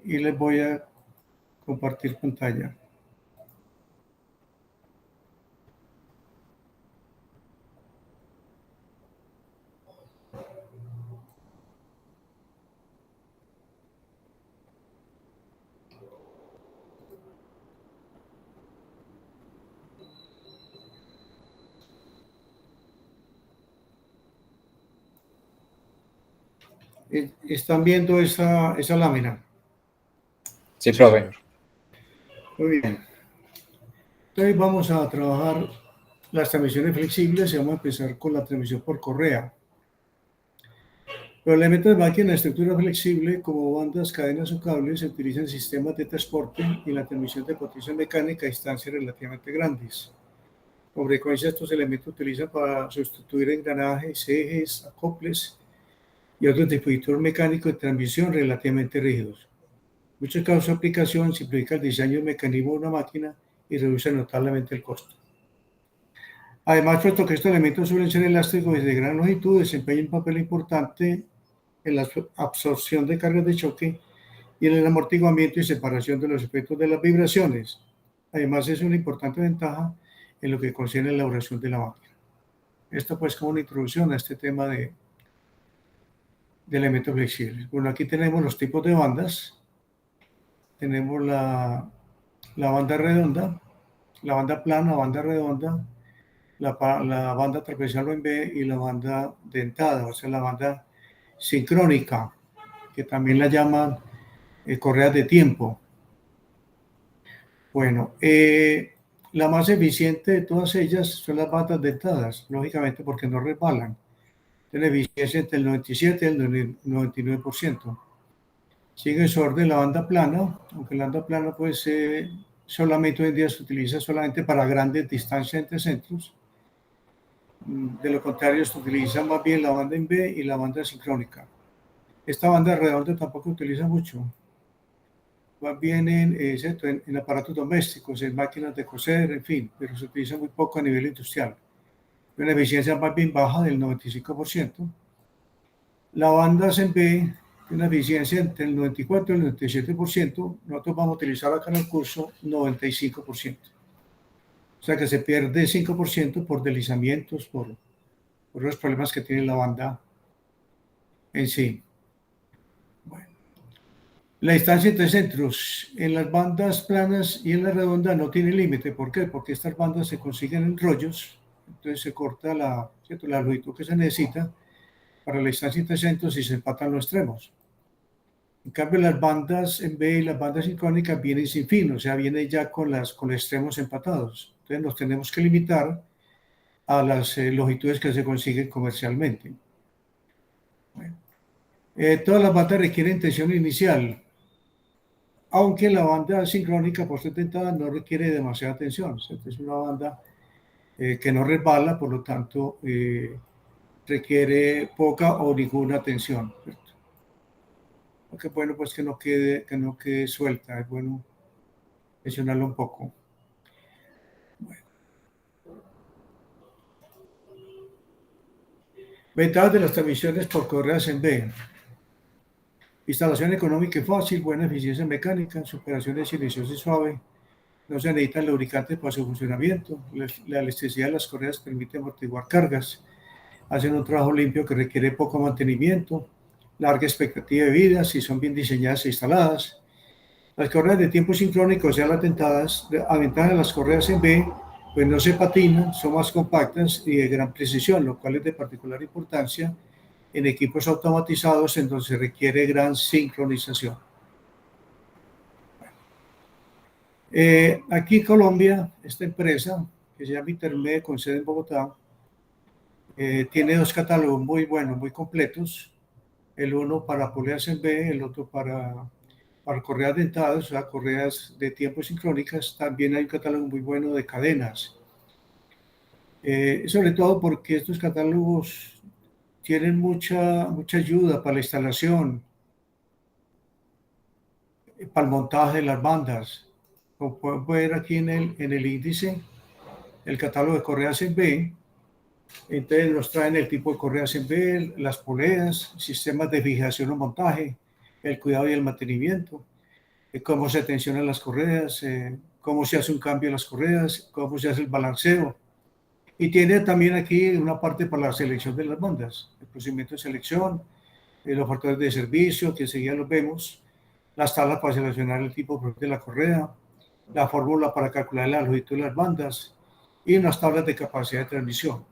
y les voy a compartir pantalla. ¿Están viendo esa lámina? Sí, profe. Muy bien. Entonces vamos a trabajar las transmisiones flexibles y vamos a empezar con la transmisión por correa. Los elementos de máquina de estructura flexible, como bandas, cadenas o cables, se utilizan en sistemas de transporte y la transmisión de potencia mecánica a distancias relativamente grandes. Con frecuencia estos elementos se utilizan para sustituir engranajes, ejes, acoples y otros dispositivos mecánicos de transmisión relativamente rígidos. En muchos casos su aplicación simplifica el diseño y mecanismo de una máquina y reduce notablemente el costo. Además, puesto que estos elementos suelen ser elásticos y de gran longitud, desempeñan un papel importante en la absorción de cargas de choque y en el amortiguamiento y separación de los efectos de las vibraciones. Además, es una importante ventaja en lo que concierne a la elaboración de la máquina. Esto pues como una introducción a este tema de elementos flexibles. Bueno, aquí tenemos los tipos de bandas. Tenemos la banda redonda, la banda plana, banda redonda, la banda trapezial o en B y la banda dentada, o sea, la banda sincrónica, que también la llaman correas de tiempo. Bueno, la más eficiente de todas ellas son las bandas dentadas, lógicamente porque no resbalan. Tiene eficiencia entre el 97 y el 99%. Sigue en su orden la banda plana, aunque la banda plana pues solamente hoy en día se utiliza solamente para grandes distancias entre centros. De lo contrario, se utiliza más bien la banda en B y la banda sincrónica. Esta banda redonda tampoco se utiliza mucho, más bien en aparatos domésticos, en máquinas de coser, en fin, pero se utiliza muy poco a nivel industrial. Una eficiencia más bien baja del 95%. La banda en B tiene una eficiencia entre el 94 y el 97%. Nosotros vamos a utilizar acá en el curso 95%. O sea que se pierde 5% por deslizamientos, por los problemas que tiene la banda en sí. Bueno. La distancia entre centros en las bandas planas y en la redonda no tiene límite. ¿Por qué? Porque estas bandas se consiguen en rollos, entonces se corta la longitud que se necesita para la distancia entre centros y se empatan los extremos. En cambio, las bandas en B y las bandas sincrónicas vienen sin fin, o sea, vienen ya con los extremos empatados. Entonces nos tenemos que limitar a las longitudes que se consiguen comercialmente. Bueno. Todas las bandas requieren tensión inicial, aunque la banda sincrónica por ser dentada no requiere demasiada tensión. Es una banda que no resbala, por lo tanto requiere poca o ninguna tensión. Aunque bueno, pues que no quede suelta, es bueno tensionarlo un poco. Bueno. Ventajas de las transmisiones por correas en B. Instalación económica y fácil, buena eficiencia mecánica, su operación es silenciosa y suave, no se necesitan lubricantes para su funcionamiento, la elasticidad de las correas permite amortiguar cargas, hacen un trabajo limpio que requiere poco mantenimiento, larga expectativa de vida si son bien diseñadas e instaladas. Las correas de tiempo sincrónico, o sea, las dentadas, a ventaja de las correas en B, pues no se patinan, son más compactas y de gran precisión, lo cual es de particular importancia en equipos automatizados en donde se requiere gran sincronización. Aquí en Colombia, esta empresa, que se llama Intermed, con sede en Bogotá, tiene dos catálogos muy buenos, muy completos. El uno para poleas en B, el otro para correas dentadas, o sea, correas de tiempo sincrónicas. También hay un catálogo muy bueno de cadenas. Sobre todo porque estos catálogos tienen mucha ayuda para la instalación, para el montaje de las bandas. Como pueden ver aquí en el índice, el catálogo de correas en B. Entonces nos traen el tipo de correas en B, las poleas, sistemas de fijación o montaje, el cuidado y el mantenimiento. cómo se tensionan las correas, cómo se hace un cambio en las correas, cómo se hace el balanceo. Y tiene también aquí una parte para la selección de las bandas, el procedimiento de selección, los factores de servicio, que enseguida los vemos, las tablas para seleccionar el tipo de la correa, la fórmula para calcular la longitud de las bandas y unas tablas de capacidad de transmisión.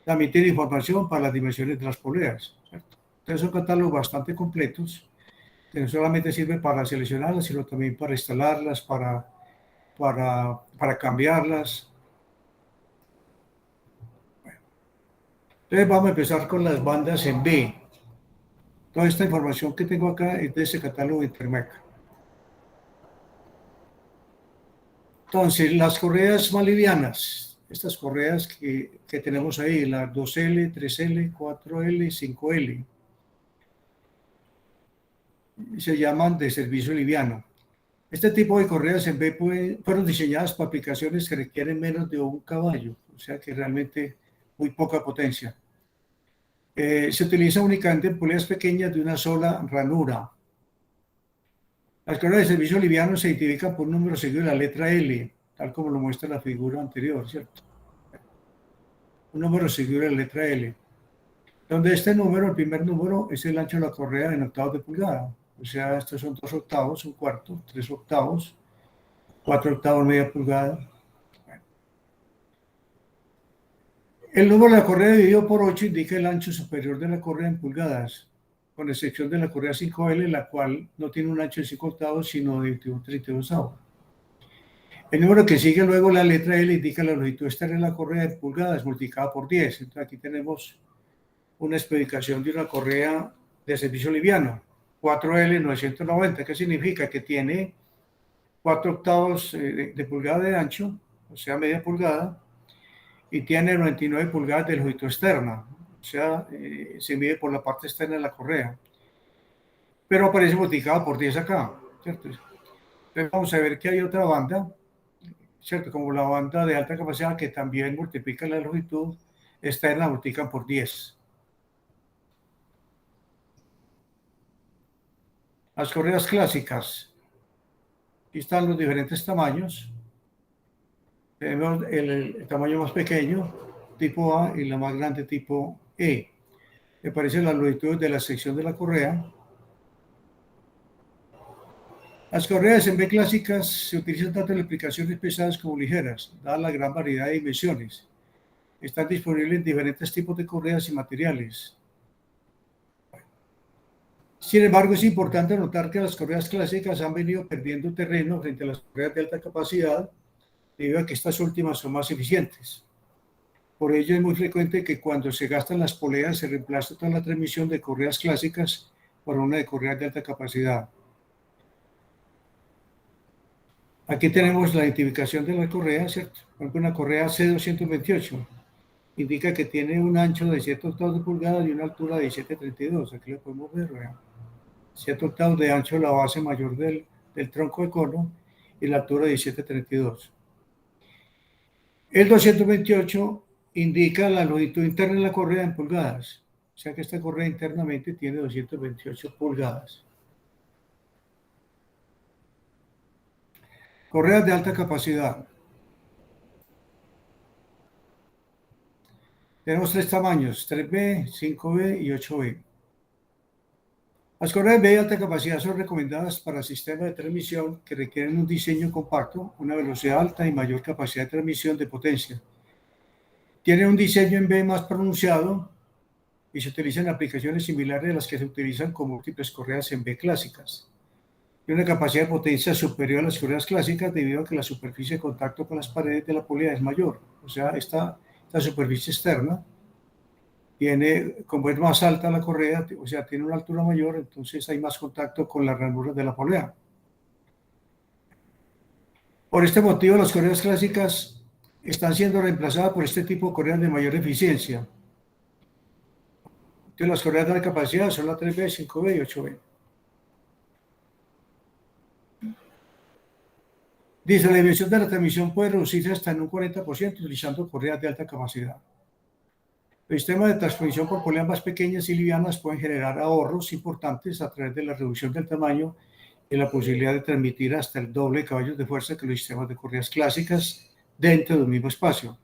También tiene información para las dimensiones de las poleas, ¿cierto? Entonces son catálogos bastante completos, que no solamente sirven para seleccionarlas, sino también para instalarlas, para cambiarlas. Entonces vamos a empezar con las bandas en B. Toda esta información que tengo acá es de ese catálogo de Intermec. Entonces, las correas más livianas, estas correas que tenemos ahí, las 2L, 3L, 4L, 5L, se llaman de servicio liviano. Este tipo de correas en B fueron diseñadas para aplicaciones que requieren menos de un caballo, o sea que realmente muy poca potencia. Se utiliza únicamente en poleas pequeñas de una sola ranura. Las correas de servicio liviano se identifican por un número seguido de la letra L, tal como lo muestra la figura anterior, ¿cierto? Un número seguido de la letra L, donde este número, el primer número, es el ancho de la correa en octavos de pulgada. O sea, estos son 2 octavos, un cuarto, 3 octavos, 4 octavos, media pulgada. El número de la correa dividido por 8 indica el ancho superior de la correa en pulgadas, con excepción de la correa 5L, la cual no tiene un ancho de 5 octavos, sino de 32. El número que sigue luego la letra L indica la longitud externa de la correa en pulgadas multiplicada por 10. Entonces aquí tenemos una especificación de una correa de servicio liviano, 4L990, que significa que tiene 4 octavos de pulgada de ancho, o sea, media pulgada, y tiene 99 pulgadas de longitud externa, o sea, se mide por la parte externa de la correa, pero aparece multiplicado por 10 acá, ¿cierto? Entonces vamos a ver que hay otra banda, ¿cierto? Como la banda de alta capacidad que también multiplica la longitud externa, multiplican por 10. Las correas clásicas. Aquí están los diferentes tamaños. Tenemos el tamaño más pequeño, tipo A, y la más grande, tipo E. Me aparecen las longitudes de la sección de la correa. Las correas en B clásicas se utilizan tanto en aplicaciones pesadas como ligeras, dada la gran variedad de dimensiones. Están disponibles en diferentes tipos de correas y materiales. Sin embargo, es importante notar que las correas clásicas han venido perdiendo terreno frente a las correas de alta capacidad, debido a que estas últimas son más eficientes. Por ello es muy frecuente que cuando se gastan las poleas se reemplace toda la transmisión de correas clásicas por una de correas de alta capacidad. Aquí tenemos la identificación de la correa, ¿cierto? Por ejemplo, una correa C228 indica que tiene un ancho de 7 octavos de pulgada y una altura de 17.32. Aquí lo podemos ver, vean. 7 octavos de ancho la base mayor del tronco de cono y la altura de 17.32. El 228 indica la longitud interna de la correa en pulgadas, o sea que esta correa internamente tiene 228 pulgadas. Correas de alta capacidad. Tenemos 3 tamaños, 3B, 5B y 8B. Las correas B de alta capacidad son recomendadas para sistemas de transmisión que requieren un diseño compacto, una velocidad alta y mayor capacidad de transmisión de potencia. Tiene un diseño en B más pronunciado y se utilizan aplicaciones similares a las que se utilizan con múltiples correas en B clásicas. Tiene una capacidad de potencia superior a las correas clásicas debido a que la superficie de contacto con las paredes de la polea es mayor. O sea, esta superficie externa tiene, como es más alta la correa, o sea, tiene una altura mayor, entonces hay más contacto con las ranuras de la polea. Por este motivo, las correas clásicas están siendo reemplazadas por este tipo de correas de mayor eficiencia. Entonces, las correas de alta capacidad son la 3B, 5B y 8B. Dice, la dimensión de la transmisión puede reducirse hasta en un 40% utilizando correas de alta capacidad. Los sistemas de transmisión por poleas más pequeñas y livianas pueden generar ahorros importantes a través de la reducción del tamaño y la posibilidad de transmitir hasta el doble de caballos de fuerza que los sistemas de correas clásicas dentro de un mismo espacio.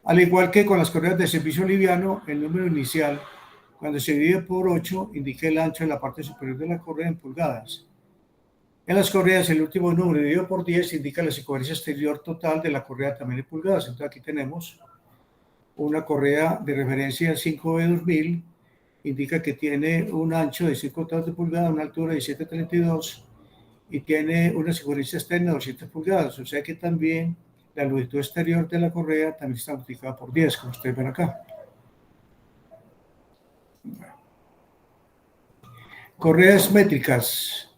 Al igual que con las correas de servicio liviano, el número inicial, cuando se divide por 8, indica el ancho en la parte superior de la correa en pulgadas. En las correas, el último número dividido por 10 indica la circunferencia exterior total de la correa también en pulgadas. Entonces aquí tenemos una correa de referencia 5B2000, indica que tiene un ancho de 5 de pulgada, una altura de 732 y tiene una circunferencia externa de 200 pulgadas. O sea que también la longitud exterior de la correa también está multiplicada por 10, como ustedes ven acá. Correas métricas,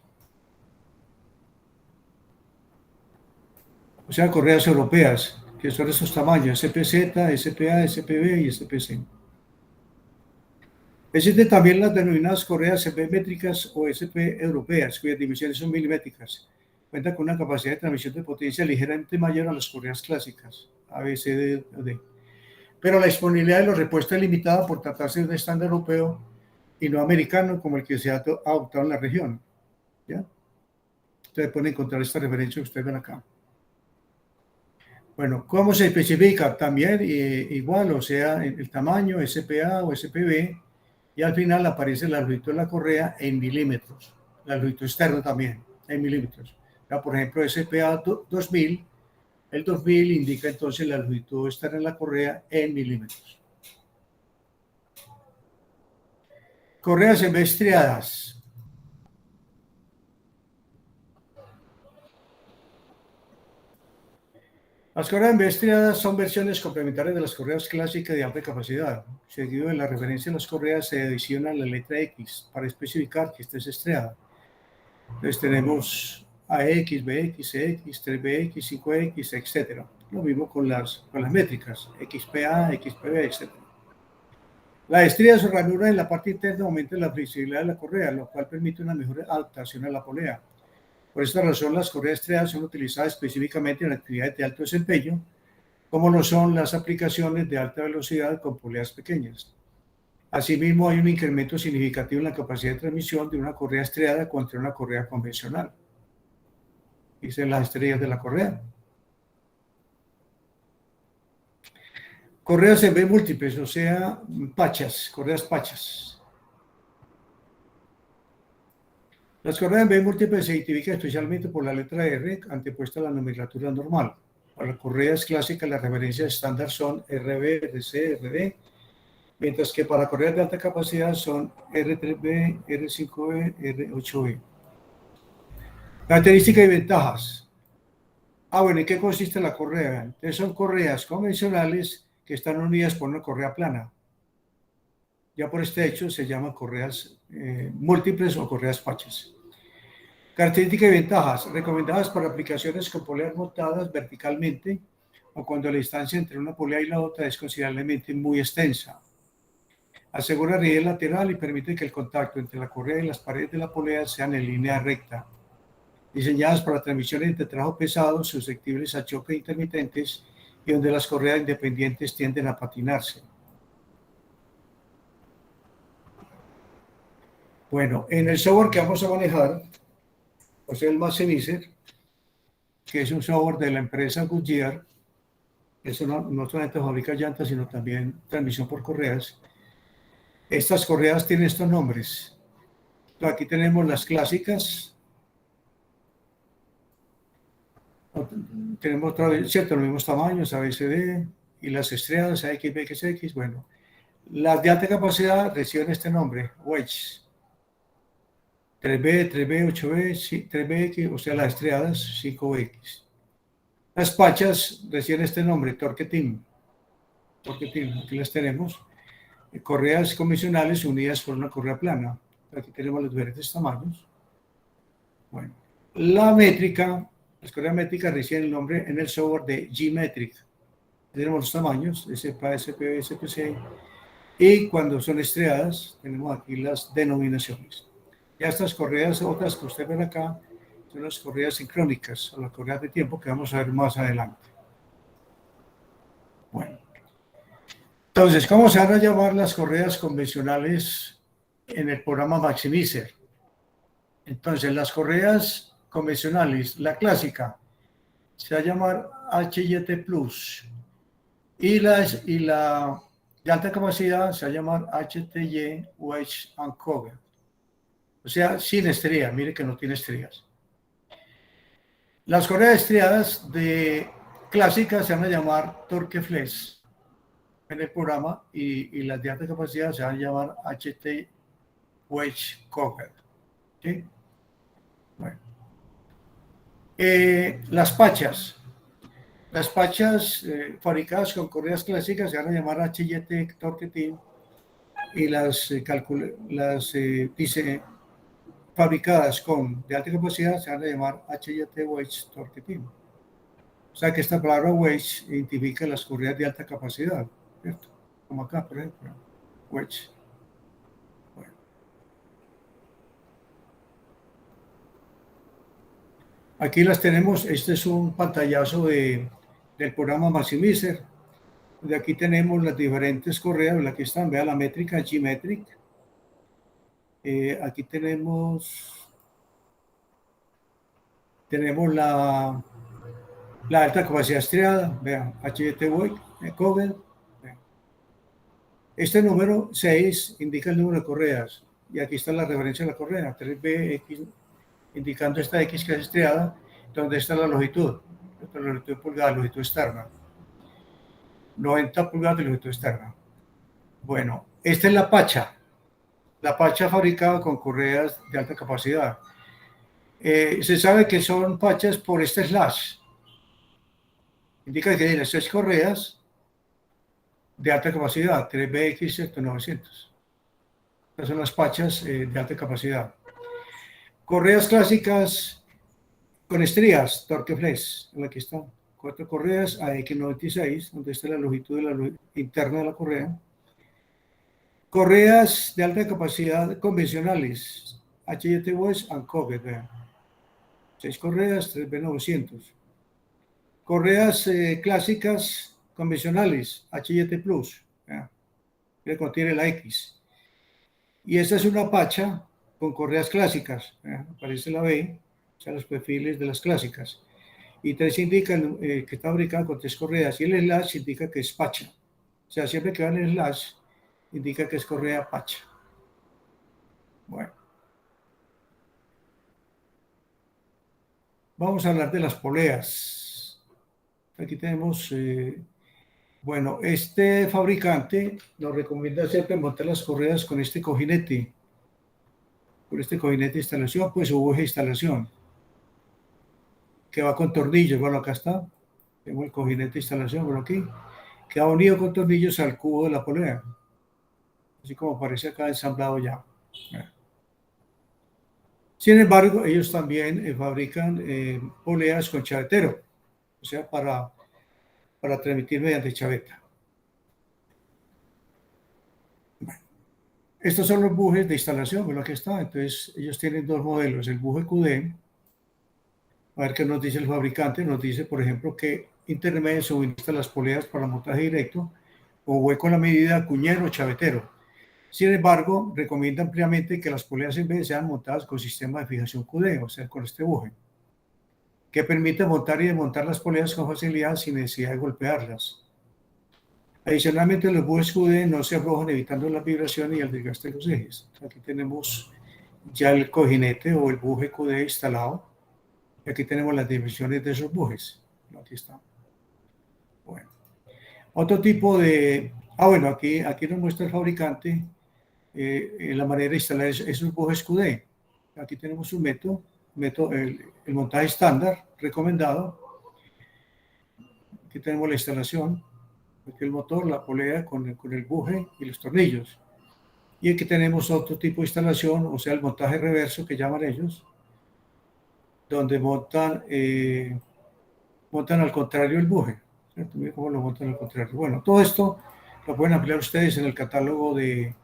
o sea, correas europeas, que son esos tamaños, SPZ, SPA, SPB y SPC. Existen también las denominadas correas SP métricas o SP europeas, cuyas dimensiones son milimétricas. Cuentan con una capacidad de transmisión de potencia ligeramente mayor a las correas clásicas, ABCD. Pero la disponibilidad de los repuestos es limitada por tratarse de un estándar europeo y no americano como el que se ha adoptado en la región. ¿Ya? Ustedes pueden encontrar esta referencia que ustedes ven acá. Bueno, ¿cómo se especifica? También igual, o sea, el tamaño, SPA o SPB, y al final aparece la longitud de la correa en milímetros, la longitud externa también en milímetros. Ya, por ejemplo, SPA 2000, el 2000 indica entonces la longitud externa de la correa en milímetros. Correas en vez estriadas. Las correas en vez estriadas son versiones complementarias de las correas clásicas de alta capacidad. Seguido de la referencia a las correas se adiciona la letra X para especificar que esta es estriada. Entonces tenemos AX, BX, CX, 3BX, 5X, etc. Lo mismo con las métricas, XPA, XPB, etc. La estría de su ranura en la parte interna aumenta la flexibilidad de la correa, lo cual permite una mejor adaptación a la polea. Por esta razón, las correas estriadas son utilizadas específicamente en actividades de alto desempeño, como lo son las aplicaciones de alta velocidad con poleas pequeñas. Asimismo, hay un incremento significativo en la capacidad de transmisión de una correa estriada contra una correa convencional. Dicen las estrellas de la correa. Correas en B múltiples, o sea, pachas, correas pachas. Las correas en B múltiples se identifican especialmente por la letra R antepuesta a la nomenclatura normal. Para correas clásicas, las referencias estándar son RB, RC, RD, mientras que para correas de alta capacidad son R3B, R5B, R8B. Características y ventajas. Bueno, ¿en qué consiste la correa? Entonces son correas convencionales que están unidas por una correa plana. Ya por este hecho se llaman correas múltiples o correas pachas. Características y ventajas. Recomendadas para aplicaciones con poleas montadas verticalmente o cuando la distancia entre una polea y la otra es considerablemente muy extensa. Asegura rigidez lateral y permite que el contacto entre la correa y las paredes de la polea sean en línea recta. Diseñadas para transmisiones de trabajo pesado, susceptibles a choques intermitentes y donde las correas independientes tienden a patinarse. Bueno, en el software que vamos a manejar, o sea, el Maximizer, que es un software de la empresa Goodyear, eso no solamente fabrica llantas, sino también transmisión por correas. Estas correas tienen estos nombres. Entonces, aquí tenemos las clásicas. Tenemos otra vez, ¿cierto? Los mismos tamaños, ABCD, y las estriadas, AX, BX. Bueno, las de alta capacidad reciben este nombre, wedge. 3B, 3B, 8B, 3BX, o sea, las estriadas, 5X. Las pachas reciben este nombre, torque team. Aquí las tenemos. Correas convencionales unidas por una correa plana. Aquí tenemos los diferentes tamaños. Bueno, la métrica, las correas métricas reciben el nombre en el software de G-Metric. Tenemos los tamaños, SPA, SPB, SPC, y cuando son estriadas, tenemos aquí las denominaciones. Ya estas correas, otras que ustedes ven acá, son las correas sincrónicas, o las correas de tiempo que vamos a ver más adelante. Bueno, entonces, ¿cómo se van a llamar las correas convencionales en el programa Maximizer? Entonces, las correas convencionales, la clásica, se va a llamar HYT Plus. Y la de alta capacidad se va a llamar HTY Wedge and Cover. O sea, sin estrías. Mire que no tiene estrías. Las correas estriadas de clásicas se van a llamar Torque Flex en el programa y las de alta capacidad se van a llamar HT Wedge Cover. ¿Sí? Bueno. Las pachas. Las pachas fabricadas con correas clásicas se van a llamar HYT Torque Team y las fabricadas con de alta capacidad se van a llamar HYT Wedge Torque Team. O sea que esta palabra wedge identifica las correas de alta capacidad, ¿cierto? Como acá, por ejemplo, wedge. Bueno. Aquí las tenemos. Este es un pantallazo del programa Maximizer. De aquí tenemos las diferentes correas. Aquí están, vea la métrica G-Metric. Aquí tenemos la alta capacidad estriada, vean, HYT Cover. Este número 6 indica el número de correas y aquí está la referencia de la correa, 3BX, indicando esta X que es estriada, donde está la longitud de pulgada, longitud externa. 90 pulgadas de longitud externa. Bueno, esta es la pacha fabricada con correas de alta capacidad. Se sabe que son pachas por este slash. Indica que tiene 6 correas de alta capacidad, 3BX 900. Estas son las pachas de alta capacidad. Correas clásicas con estrías, Torque Flex. Aquí están. 4 correas AX96, donde está la longitud interna de la correa. Correas de alta capacidad convencionales, HYT Wedge and Cover, vean. 6 correas, 3B900. Correas clásicas convencionales, HYT Plus, que contiene la X. Y esta es una pacha con correas clásicas, aparece la B, o sea, los perfiles de las clásicas. Y 3 indican que está fabricada con 3 correas, y el slash indica que es pacha. O sea, siempre que va en el slash, indica que es correa pacha. Bueno. Vamos a hablar de las poleas. Aquí tenemos, bueno, este fabricante nos recomienda siempre montar las correas con este cojinete. Con este cojinete de instalación, pues su eje de instalación. Que va con tornillos. Bueno, acá está. Tengo el cojinete de instalación, por aquí. Que va unido con tornillos al cubo de la polea. Así como aparece acá ensamblado ya. Sin embargo, ellos también fabrican poleas con chavetero, o sea, para transmitir mediante chaveta. Bueno, estos son los bujes de instalación, bueno, aquí está. Entonces, ellos tienen 2 modelos, el buje QD. A ver qué nos dice el fabricante. Nos dice, por ejemplo, que intermedio suministra las poleas para montaje directo o hueco en la medida cuñero o chavetero. Sin embargo, recomienda ampliamente que las poleas en vez sean montadas con sistema de fijación QD, o sea, con este buje, que permite montar y desmontar las poleas con facilidad sin necesidad de golpearlas. Adicionalmente, los bujes QD no se aflojan evitando la vibración y el desgaste de los ejes. Aquí tenemos ya el cojinete o el buje QD instalado. Y aquí tenemos las dimensiones de esos bujes. Aquí está. Bueno. Otro tipo de... bueno, aquí nos muestra el fabricante la manera de instalar esos bujes QD. Aquí tenemos un método el montaje estándar recomendado. Aquí tenemos la instalación, aquí el motor, la polea con el buje y los tornillos. Y aquí tenemos otro tipo de instalación, o sea, el montaje reverso que llaman ellos, donde montan al contrario el buje. ¿Cierto? Miren cómo lo montan al contrario. Bueno, todo esto lo pueden ampliar ustedes en el catálogo del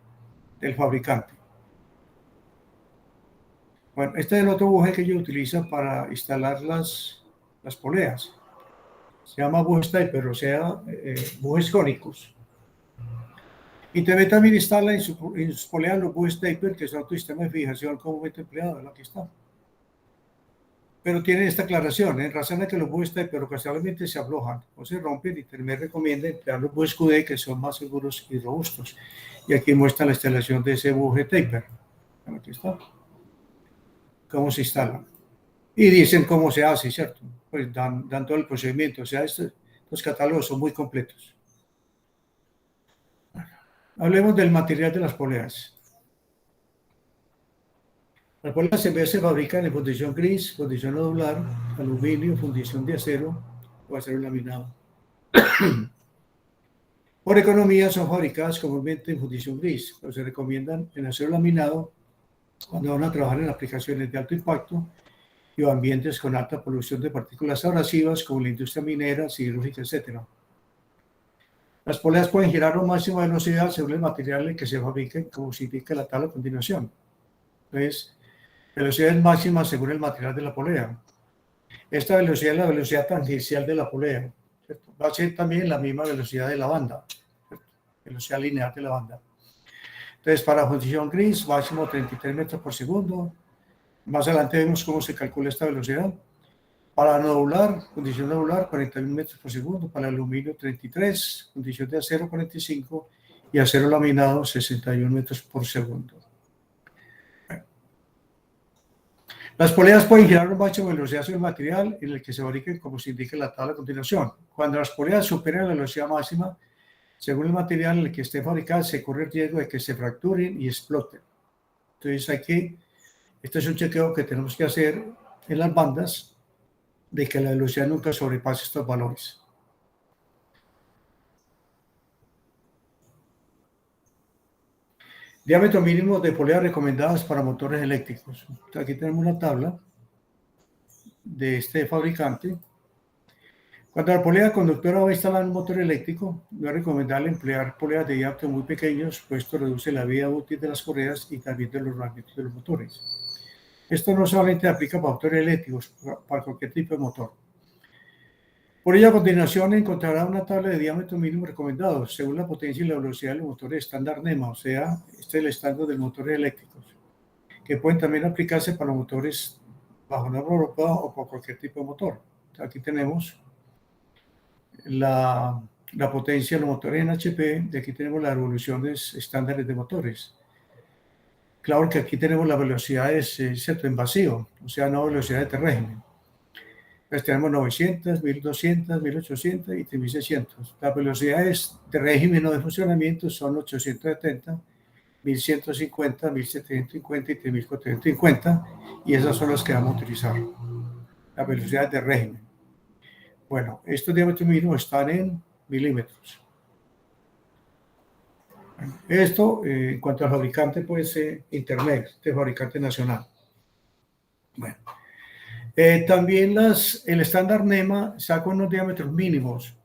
fabricante. Bueno, este es el otro buje que ellos utilizan para instalar las poleas. Se llama buje stapler, o sea, bujes cónicos. Y también instala en sus poleas los bujes stapler, que es otro sistema de fijación comúnmente empleado. Aquí está. pero tiene esta aclaración, en razón de que los bues taper ocasionalmente se aflojan o se rompen, Intermec recomienda emplear los bues QD que son más seguros y robustos. Y aquí muestra la instalación de ese buje taper. Aquí está. Cómo se instala. Y dicen cómo se hace, ¿cierto? Pues dan todo el procedimiento. O sea, los catálogos son muy completos. Hablemos del material de las poleas. Las poleas en vez se fabrican en fundición gris, fundición nodular, aluminio, fundición de acero o acero laminado. Por economía son fabricadas comúnmente en fundición gris, pero se recomiendan en acero laminado cuando van a trabajar en aplicaciones de alto impacto y ambientes con alta polución de partículas abrasivas como la industria minera, siderúrgica, etc. Las poleas pueden girar a un máximo de velocidad según el material en que se fabriquen, como se indica en la tabla a continuación. Entonces, velocidad máxima según el material de la polea. Esta velocidad es la velocidad tangencial de la polea, ¿cierto? Va a ser también la misma velocidad de la banda, ¿cierto? Velocidad lineal de la banda. Entonces, para fundición gris, máximo 33 metros por segundo. Más adelante vemos cómo se calcula esta velocidad. Para nodular, fundición nodular, 41 metros por segundo. Para aluminio, 33. Fundición de acero, 45. Y acero laminado, 61 metros por segundo. Las poleas pueden girar a un máximo de velocidad sobre el material en el que se fabriquen, como se indica en la tabla a continuación. Cuando las poleas superan la velocidad máxima, según el material en el que esté fabricada, se corre el riesgo de que se fracturen y exploten. Entonces, este es un chequeo que tenemos que hacer en las bandas de que la velocidad nunca sobrepase estos valores. Diámetro mínimo de poleas recomendadas para motores eléctricos. Aquí tenemos una tabla de este fabricante. Cuando la polea conductora va a instalar un motor eléctrico, no es recomendable emplear poleas de diámetro muy pequeños, pues esto reduce la vida útil de las correas y también de los rendimientos de los motores. Esto no solamente aplica para motores eléctricos, para cualquier tipo de motor. Por ello, a continuación encontrará una tabla de diámetro mínimo recomendado según la potencia y la velocidad de los motores estándar NEMA, o sea, este es el estándar de motores eléctricos, que pueden también aplicarse para los motores bajo norma europea o para cualquier tipo de motor. Aquí tenemos la potencia de los motores en HP, de aquí tenemos las revoluciones estándares de motores. Claro que aquí tenemos las velocidades, ¿cierto?, en vacío, o sea, no velocidades de régimen. Pues tenemos 900, 1200, 1800 y 3600. Las velocidades de régimen o de funcionamiento son 870, 1150, 1750 y 3450, y esas son las que vamos a utilizar, las velocidades de régimen. Bueno, estos diámetros mínimos están en milímetros. Esto, en cuanto al fabricante, pues Intermec, este fabricante nacional. Bueno. También el estándar NEMA saca unos diámetros mínimos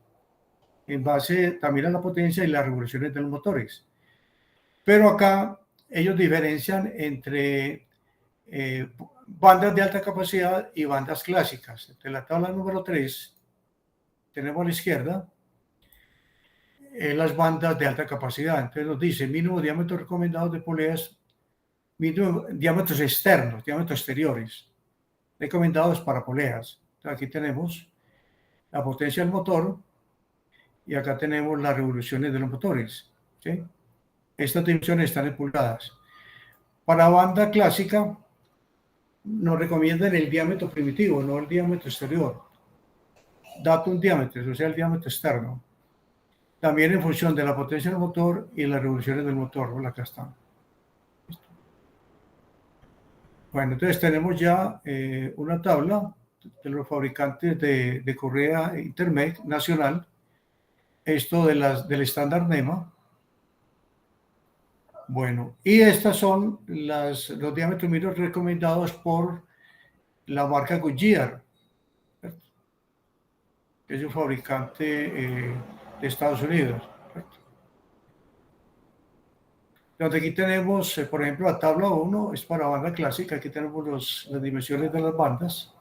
en base también a la potencia y las revoluciones de los motores. Pero acá ellos diferencian entre bandas de alta capacidad y bandas clásicas. En la tabla número 3 tenemos a la izquierda las bandas de alta capacidad. Entonces nos dice mínimo diámetros recomendados de poleas, mínimo diámetros externos, diámetros exteriores recomendados para poleas. Entonces, aquí tenemos la potencia del motor y acá tenemos las revoluciones de los motores, ¿sí? Estas dimensiones están en pulgadas. Para banda clásica nos recomiendan el diámetro primitivo, no el diámetro exterior. Datum diámetros, o sea, el diámetro externo. También en función de la potencia del motor y las revoluciones del motor, ¿no? Acá están. Bueno, entonces tenemos ya una tabla de los fabricantes de correa Intermec nacional, esto del estándar NEMA. Bueno, y estas son los diámetros mínimos recomendados por la marca Goodyear, ¿cierto?, que es un fabricante de Estados Unidos, ¿cierto? Entonces aquí tenemos, por ejemplo, la tabla 1 es para banda clásica, aquí tenemos las dimensiones de las bandas,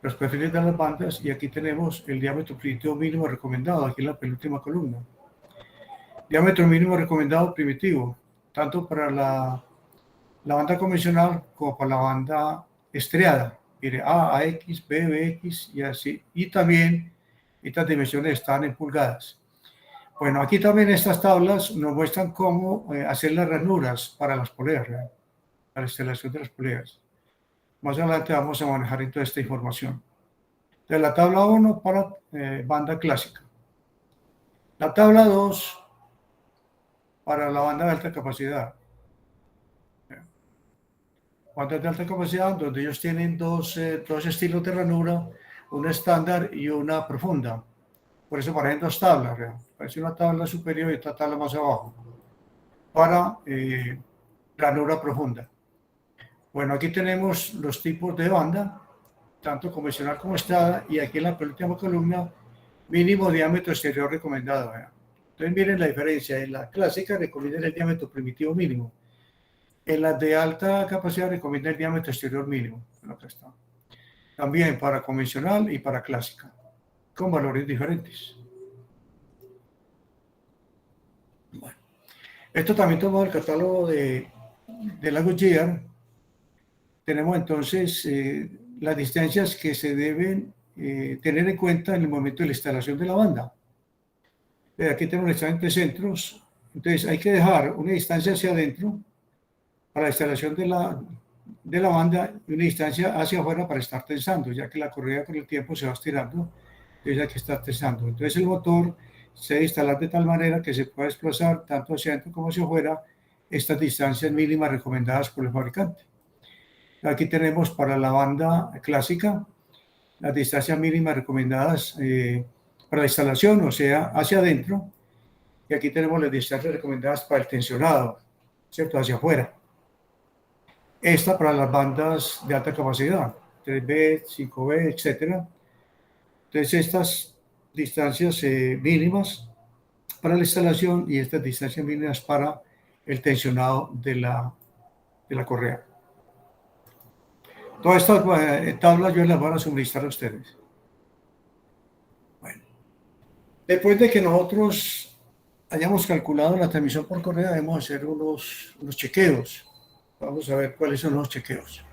los perfiles de las bandas, y aquí tenemos el diámetro primitivo mínimo recomendado, aquí en la penúltima columna. Diámetro mínimo recomendado primitivo, tanto para la banda convencional como para la banda estriada, mire, A, AX, B, BX y así. Y también estas dimensiones están en pulgadas. Bueno, aquí también estas tablas nos muestran cómo hacer las ranuras para las poleas, para la instalación de las poleas. Más adelante vamos a manejar toda esta información. De la tabla 1 para banda clásica. La tabla 2 para la banda de alta capacidad. Bandas de alta capacidad donde ellos tienen dos estilos de ranura, una estándar y una profunda. Por eso parecen dos tablas, parece una tabla superior y otra tabla más abajo, para ranura profunda. Bueno, aquí tenemos los tipos de banda, tanto convencional como estándar, y aquí en la penúltima columna, mínimo diámetro exterior recomendado. Entonces miren la diferencia, en la clásica recomiendan el diámetro primitivo mínimo, en las de alta capacidad recomienda el diámetro exterior mínimo. Acá está. También para convencional y para clásica, con valores diferentes. Bueno, esto también tomado el catálogo de la Goodyear. Tenemos entonces las distancias que se deben tener en cuenta en el momento de la instalación de la banda. Aquí tenemos el excelente centros. Entonces hay que dejar una distancia hacia adentro para la instalación de la banda y una distancia hacia afuera para estar tensando, ya que la correa con el tiempo se va estirando, entonces hay que estar tensando. Entonces el motor se debe instalar de tal manera que se pueda desplazar tanto hacia adentro como hacia afuera estas distancias mínimas recomendadas por el fabricante. Aquí tenemos para la banda clásica las distancias mínimas recomendadas para la instalación, o sea, hacia adentro, y aquí tenemos las distancias recomendadas para el tensionado, ¿cierto? Hacia afuera. Esta para las bandas de alta capacidad, 3B, 5B, etc. Entonces, estas distancias mínimas para la instalación y estas distancias mínimas para el tensionado de la correa. Todas estas tablas yo las voy a suministrar a ustedes. Bueno, después de que nosotros hayamos calculado la transmisión por correa, debemos hacer unos chequeos. Vamos a ver cuáles son los chequeos.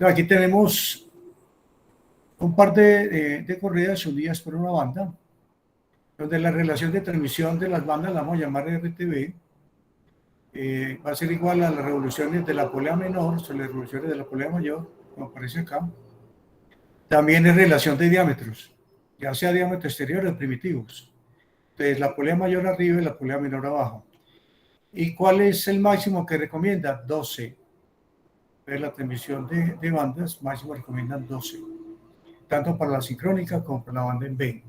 Aquí tenemos un par de correas unidas por una banda, donde la relación de transmisión de las bandas la vamos a llamar RTV. Va a ser igual a las revoluciones de la polea menor sobre las revoluciones de la polea mayor, como aparece acá. También es relación de diámetros, ya sea diámetro exterior o primitivos. Entonces, la polea mayor arriba y la polea menor abajo. ¿Y cuál es el máximo que recomienda? 12. Entonces, la transmisión de bandas, máximo recomiendan 12. Tanto para la sincrónica como para la banda en B.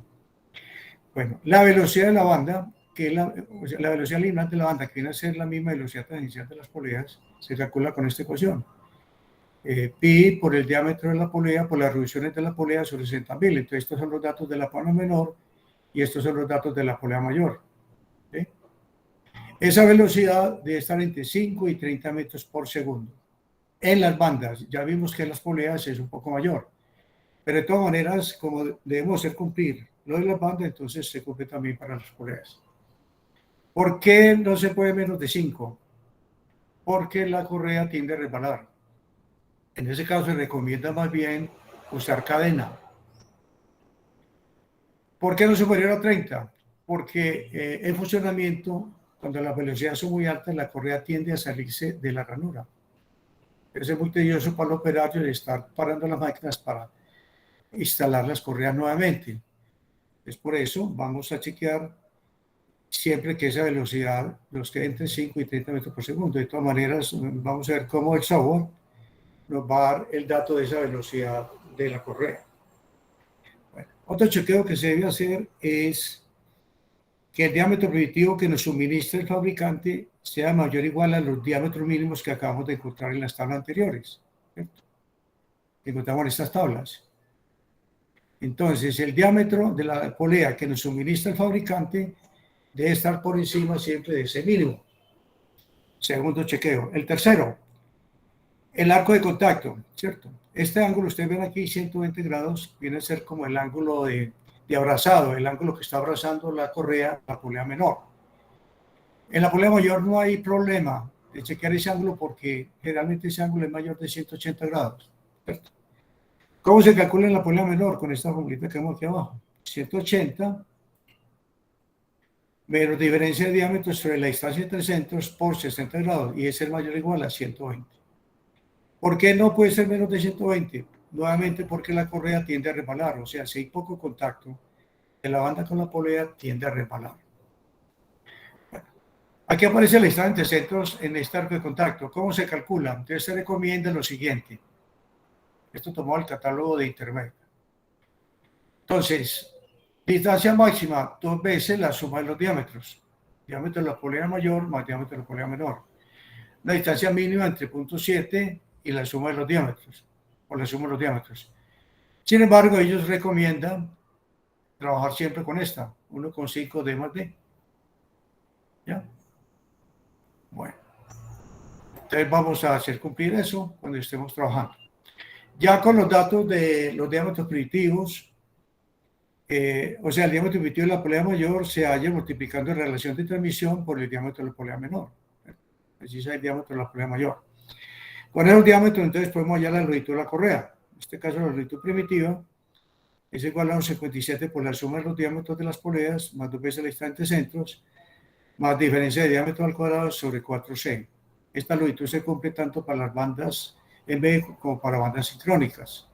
Bueno, la velocidad de la banda, que es la velocidad lineal de la banda, que viene a ser la misma velocidad tangencial de las poleas, se calcula con esta ecuación. Pi por el diámetro de la polea, por las revoluciones de la polea sobre 60.000. Entonces, estos son los datos de la polea menor y estos son los datos de la polea mayor. ¿Sí? Esa velocidad debe estar entre 5 y 30 metros por segundo. En las bandas, ya vimos que en las poleas es un poco mayor. Pero de todas maneras, como debemos hacer cumplir lo de las bandas, entonces se cumple también para las poleas. ¿Por qué no se puede menos de 5? Porque la correa tiende a resbalar. En ese caso se recomienda más bien usar cadena. ¿Por qué no superior a 30? Porque en funcionamiento, cuando las velocidades son muy altas, la correa tiende a salirse de la ranura. Eso es muy tedioso para el operario de estar parando las máquinas para instalar las correas nuevamente. Es por eso vamos a chequear siempre que esa velocidad nos quede entre 5 y 30 metros por segundo. De todas maneras, vamos a ver cómo el software nos va a dar el dato de esa velocidad de la correa. Bueno, otro chequeo que se debe hacer es que el diámetro primitivo que nos suministra el fabricante sea mayor o igual a los diámetros mínimos que acabamos de encontrar en las tablas anteriores, ¿cierto? Que encontramos en estas tablas. Entonces, el diámetro de la polea que nos suministra el fabricante debe estar por encima siempre de ese mínimo. Segundo chequeo. El tercero, el arco de contacto, ¿cierto? Este ángulo, ustedes ven aquí, 120 grados, viene a ser como el ángulo de abrazado, el ángulo que está abrazando la correa, la polea menor. En la polea mayor no hay problema de chequear ese ángulo porque generalmente ese ángulo es mayor de 180 grados. ¿cierto? ¿Cómo se calcula la polea menor? Con esta formulita que vemos aquí abajo. 180 menos diferencia de diámetro sobre la distancia entre centros por 60 grados y es el mayor o igual a 120. ¿Por qué no puede ser menos de 120? Nuevamente porque la correa tiende a resbalar, o sea, si hay poco contacto de la banda con la polea, tiende a resbalar. Bueno, aquí aparece la distancia entre centros en este arco de contacto. ¿Cómo se calcula? Entonces se recomienda lo siguiente. Esto tomó el catálogo de Intermec. Entonces, distancia máxima, 2 veces la suma de los diámetros. Diámetro de la polea mayor más diámetro de la polea menor. La distancia mínima entre 0.7 y la suma de los diámetros, o la suma de los diámetros. Sin embargo, ellos recomiendan trabajar siempre con esta, 1,5 D más D. ¿Ya? Bueno, entonces vamos a hacer cumplir eso cuando estemos trabajando. Ya con los datos de los diámetros primitivos, o sea, el diámetro primitivo de la polea mayor se halla multiplicando en relación de transmisión por el diámetro de la polea menor. Así es el diámetro de la polea mayor. Con esos diámetros, entonces podemos hallar la longitud de la correa. En este caso, la longitud primitiva es igual a 57 por la suma de los diámetros de las poleas, más 2 veces la distancia entre centros, más diferencia de diámetro al cuadrado sobre 4C. Esta longitud se cumple tanto para las bandas en B como para bandas sincrónicas,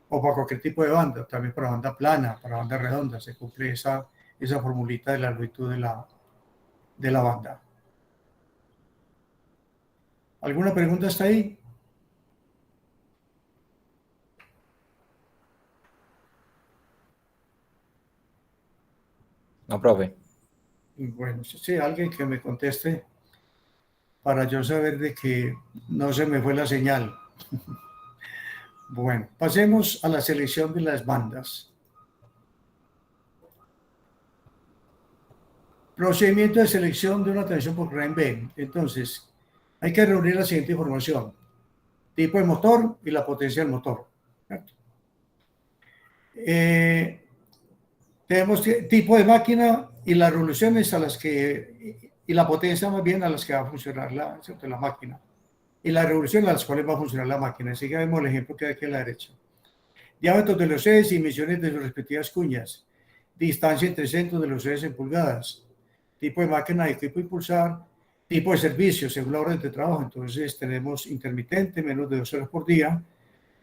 o para cualquier tipo de banda, también para banda plana, para banda redonda, se cumple esa formulita de la longitud de la banda. ¿Alguna pregunta hasta ahí? No, profe. Bueno, sí, alguien que me conteste para yo saber de que no se me fue la señal. Bueno, pasemos a la selección de las bandas. Procedimiento de selección de una transmisión por correa en B. Entonces, hay que reunir la siguiente información. Tipo de motor y la potencia del motor. Tenemos tipo de máquina y las revoluciones a las que, y la potencia más bien a las que va a funcionar la máquina. Y las revoluciones a las cuales va a funcionar la máquina. Así que vemos el ejemplo que hay aquí a la derecha. Diámetros de los ejes y emisiones de sus respectivas cuñas. Distancia entre centros de los ejes en pulgadas. Tipo de máquina y equipo impulsar. Tipo de servicio según la orden de trabajo. Entonces tenemos intermitente, menos de 2 horas por día.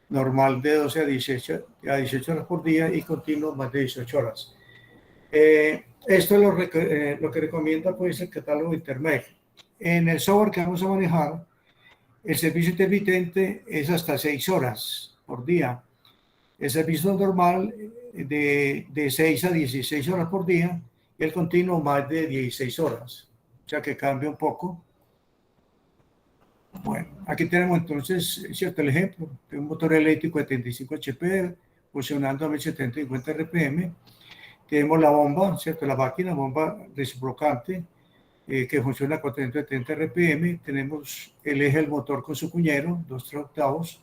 Normal de 12 a 18 horas por día y continuo más de 18 horas. Esto es lo que recomienda pues el catálogo Intermec. En el software que vamos a manejar, el servicio intermitente es hasta 6 horas por día. El servicio normal de 6 a 16 horas por día y el continuo más de 16 horas. O sea que cambia un poco. Bueno, aquí tenemos entonces, ¿cierto? El ejemplo de un motor eléctrico de 35 HP funcionando a 1750 RPM. Tenemos la bomba, ¿cierto? La máquina, bomba reciprocante, que funciona con 330 RPM. Tenemos el eje del motor con su cuñero, 2/3 octavos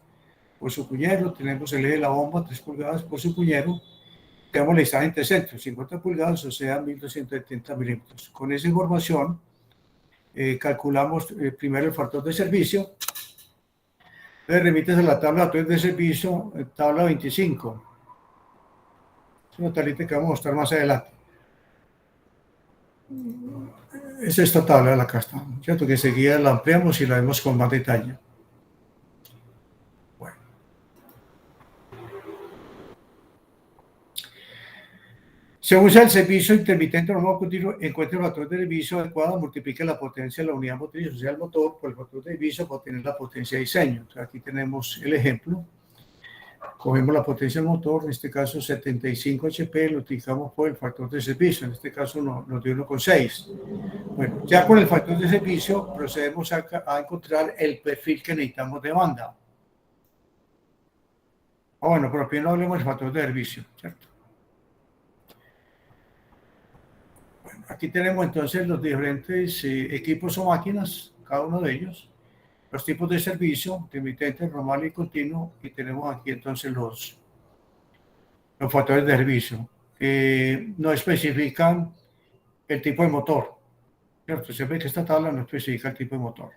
por su cuñero. Tenemos el eje de la bomba, 3 pulgadas por su cuñero. Tenemos la distancia entre centros, 50 pulgadas, o sea, 1270 milímetros. Con esa información, calculamos primero el factor de servicio. Entonces, remites a la tabla de servicio, tabla 25. Es una tablita que vamos a mostrar más adelante. Es esta tabla de la casta, ¿cierto? Que enseguida la ampliamos y la vemos con más detalle. Bueno. Se usa el servicio intermitente normal continuo, encuentra el factor de servicio adecuado, multiplica la potencia de la unidad motriz, o sea, el motor, por el factor de servicio para obtener la potencia de diseño. Entonces, aquí tenemos el ejemplo. Cogemos la potencia del motor, en este caso 75 HP, lo utilizamos por el factor de servicio, en este caso nos dio 1,6. Bueno, ya con el factor de servicio procedemos a encontrar el perfil que necesitamos de banda. Bueno, pero primero hablemos del factor de servicio, ¿cierto? Bueno, aquí tenemos entonces los diferentes equipos o máquinas, cada uno de ellos, los tipos de servicio, intermitente, normal y continuo, y tenemos aquí entonces los factores de servicio. No especifican el tipo de motor, ¿cierto? Se ve que esta tabla no especifica el tipo de motor.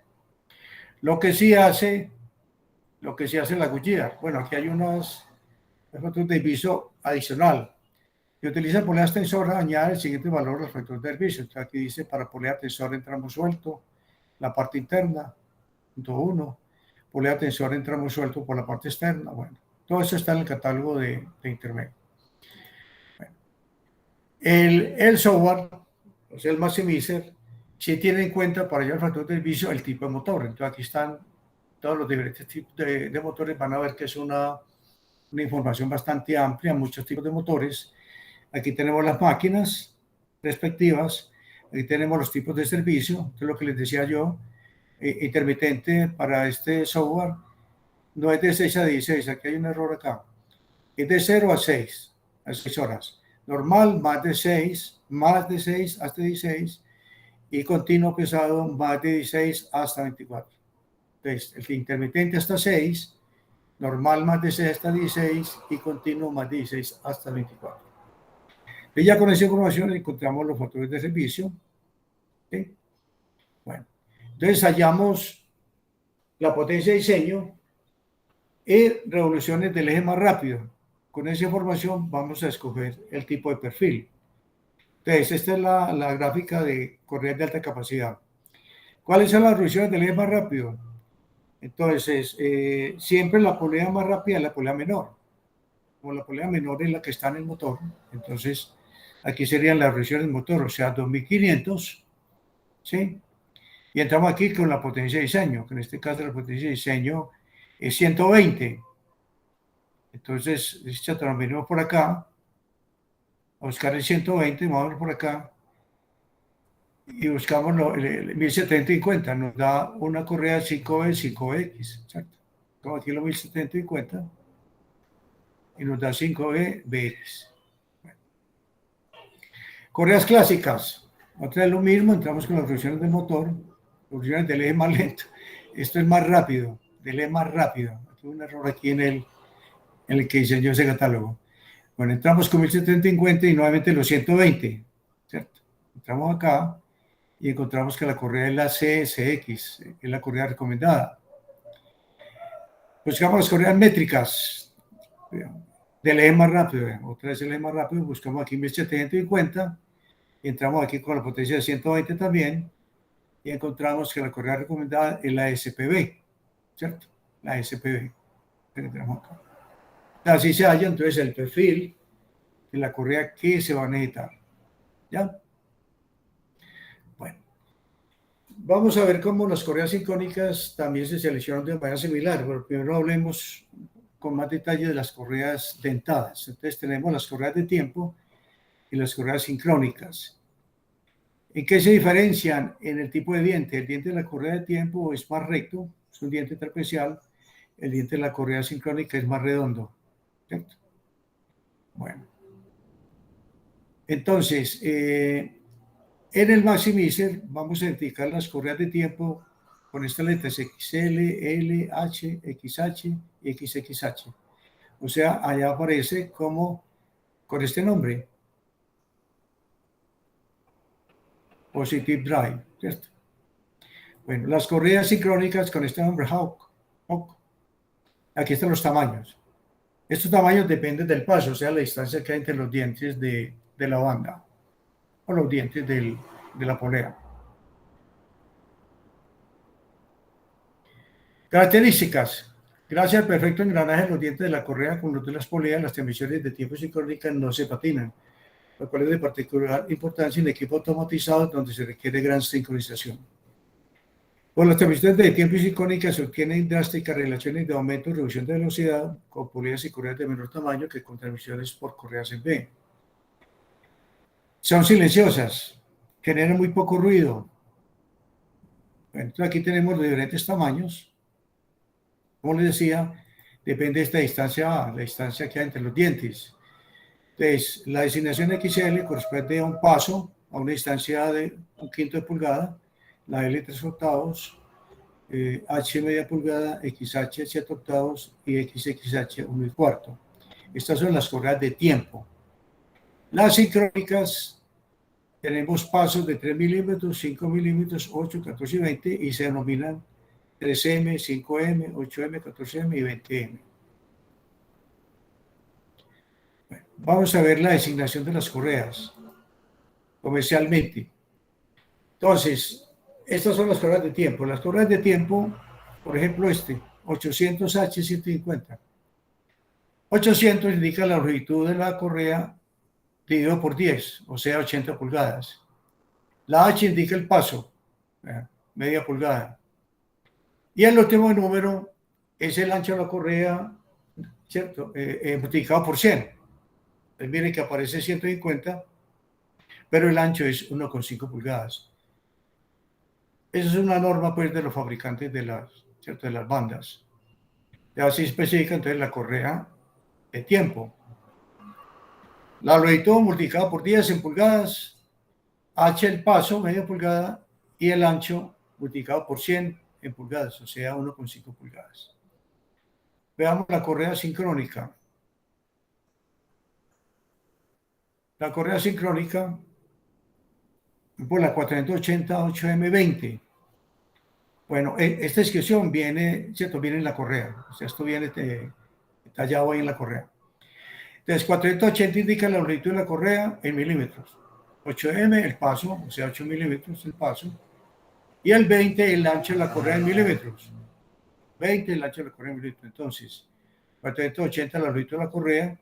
Lo que sí hace lo que se hace en la Goodyear. Bueno, aquí hay unas fotos de viso adicional. Que utiliza polea tensora, añade el siguiente valor al factor del viso. Entonces aquí dice para polea tensora en tramo suelto, la parte interna, punto 1. Polea tensora en tramo suelto por la parte externa. Bueno, todo eso está en el catálogo de intermedio. Bueno, el software, o sea, el Maximizer, sí tiene en cuenta para llevar el factor del viso el tipo de motor. Entonces aquí están todos los diferentes tipos de motores. Van a ver que es una información bastante amplia, muchos tipos de motores. Aquí tenemos las máquinas respectivas, aquí tenemos los tipos de servicio, entonces lo que les decía yo, intermitente para este software no es de 6 a 16, aquí hay un error acá, es de 0 a 6 horas, normal más de 6 hasta 16 y continuo pesado más de 16 hasta 24. Entonces, el intermitente hasta 6, normal más de 6 hasta 16 y continuo más de 16 hasta 24. Y ya con esa información encontramos los factores de servicio. ¿Sí? Bueno, entonces hallamos la potencia de diseño y revoluciones del eje más rápido. Con esa información vamos a escoger el tipo de perfil. Entonces, esta es la gráfica de correas de alta capacidad. ¿Cuáles son las revoluciones del eje más rápido? Entonces, siempre la polea más rápida es la polea menor. Como la polea menor es la que está en el motor, entonces aquí serían las revoluciones del motor, o sea, 2500, ¿sí? Y entramos aquí con la potencia de diseño, que en este caso la potencia de diseño es 120. Entonces, nos venimos por acá, a buscar el 120, vamos por acá, y buscamos el 1750, nos da una correa 5B, 5X, ¿cierto? Como aquí lo 1750, y nos da 5B, BX. Bueno. Correas clásicas, otra vez lo mismo, entramos con las revoluciones del motor, revoluciones del eje más lento. Esto es más rápido, del eje más rápido. Aquí un error aquí en el que diseñó ese catálogo. Bueno, entramos con 1750 y nuevamente los 120, ¿cierto? Entramos acá y encontramos que la correa es la CSX, es la correa recomendada. Buscamos las correas métricas del eje más rápido, otra vez el eje más rápido, buscamos aquí 1750, entramos aquí con la potencia de 120 también, y encontramos que la correa recomendada es la SPB, ¿cierto? La SPB. Acá. Así se halla entonces el perfil de la correa que se va a necesitar. ¿Ya? Bueno, vamos a ver cómo las correas sincrónicas también se seleccionan de manera similar, pero primero hablemos con más detalle de las correas dentadas. Entonces tenemos las correas de tiempo y las correas sincrónicas. ¿En qué se diferencian? En el tipo de diente. El diente de la correa de tiempo es más recto, es un diente trapezial. El diente de la correa sincrónica es más redondo. ¿Cierto? Bueno. Entonces, en el Maximizer vamos a identificar las correas de tiempo con estas letras XL, L, H, XH y XXH. O sea, allá aparece como con este nombre. Positive Drive, ¿cierto? Bueno, las correas sincrónicas con este nombre Hawk. Aquí están los tamaños. Estos tamaños dependen del paso, o sea, la distancia que hay entre los dientes de la banda o los dientes de la polea. Características. Gracias al perfecto engranaje de los dientes de la correa con los de las poleas, las transmisiones de tiempo sincrónicas no se patinan, lo cual es de particular importancia en equipos automatizados donde se requiere gran sincronización. Por las transmisiones de tiempo sincrónicas se obtienen drásticas relaciones de aumento y reducción de velocidad con poleas y correas de menor tamaño que con transmisiones por correas en B. Son silenciosas, generan muy poco ruido. Bueno, entonces aquí tenemos los diferentes tamaños. Como les decía, depende de esta distancia A, la distancia que hay entre los dientes. Entonces, la designación XL corresponde a un paso, a una distancia de 1/5 de pulgada, la L 3/8, H media pulgada, XH 7/8 y XXH 1/4. Estas son las correas de tiempo. Las sincrónicas, tenemos pasos de 3 milímetros, 5 milímetros, 8, 14 y 20 y se denominan 3M, 5M, 8M, 14M y 20M. Bueno, vamos a ver la designación de las correas comercialmente. Entonces, estas son las correas de tiempo. Las correas de tiempo, por ejemplo, 800H150. 800 indica la longitud de la correa dividido por 10, o sea, 80 pulgadas. La H indica el paso, media pulgada. Y el último número es el ancho de la correa, ¿cierto? Multiplicado por 100. Entonces, miren que aparece 150, pero el ancho es 1,5 pulgadas. Esa es una norma, pues, de los fabricantes de las, ¿cierto?, de las bandas. Y así especifica entonces la correa de tiempo. La longitud multiplicada por 10 en pulgadas, H el paso, media pulgada, y el ancho multiplicado por 100 en pulgadas, o sea, 1,5 pulgadas. Veamos la correa sincrónica. La correa sincrónica, por la 480 8M20. Bueno, esta inscripción viene, ¿cierto? Viene en la correa. O sea, esto viene tallado ahí en la correa. Entonces, 480 indica la longitud de la correa en milímetros. 8M el paso, o sea, 8 milímetros el paso. Y el 20 el ancho de la correa en milímetros. 20 el ancho de la correa en milímetros. Entonces, 480 la longitud de la correa,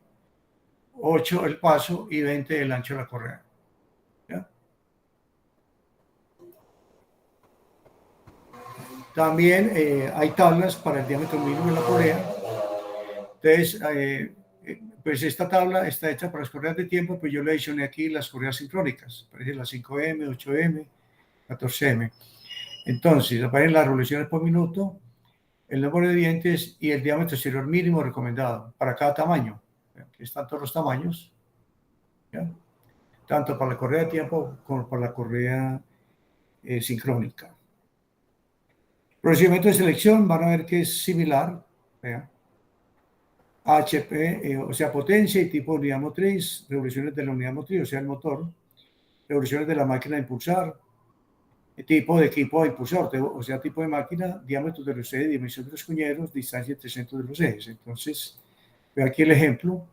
8 el paso y 20 el ancho de la correa. ¿Ya? También hay tablas para el diámetro mínimo de la correa. Entonces, pues esta tabla está hecha para las correas de tiempo, pues yo le adicioné aquí las correas sincrónicas, por ejemplo, las 5M, 8M, 14M. Entonces, aparecen las revoluciones por minuto, el número de dientes y el diámetro exterior mínimo recomendado para cada tamaño. Aquí están todos los tamaños, ¿ya? Tanto para la correa de tiempo como para la correa sincrónica. Procedimiento de selección, van a ver que es similar, ¿ya? HP, o sea, potencia y tipo de unidad motriz, revoluciones de la unidad motriz, o sea, el motor, revoluciones de la máquina de impulsar, tipo de equipo de impulsor, o sea, tipo de máquina, diámetro de los ejes, dimensión de los cuñeros, distancia entre centros de los ejes. Entonces, ve aquí el ejemplo,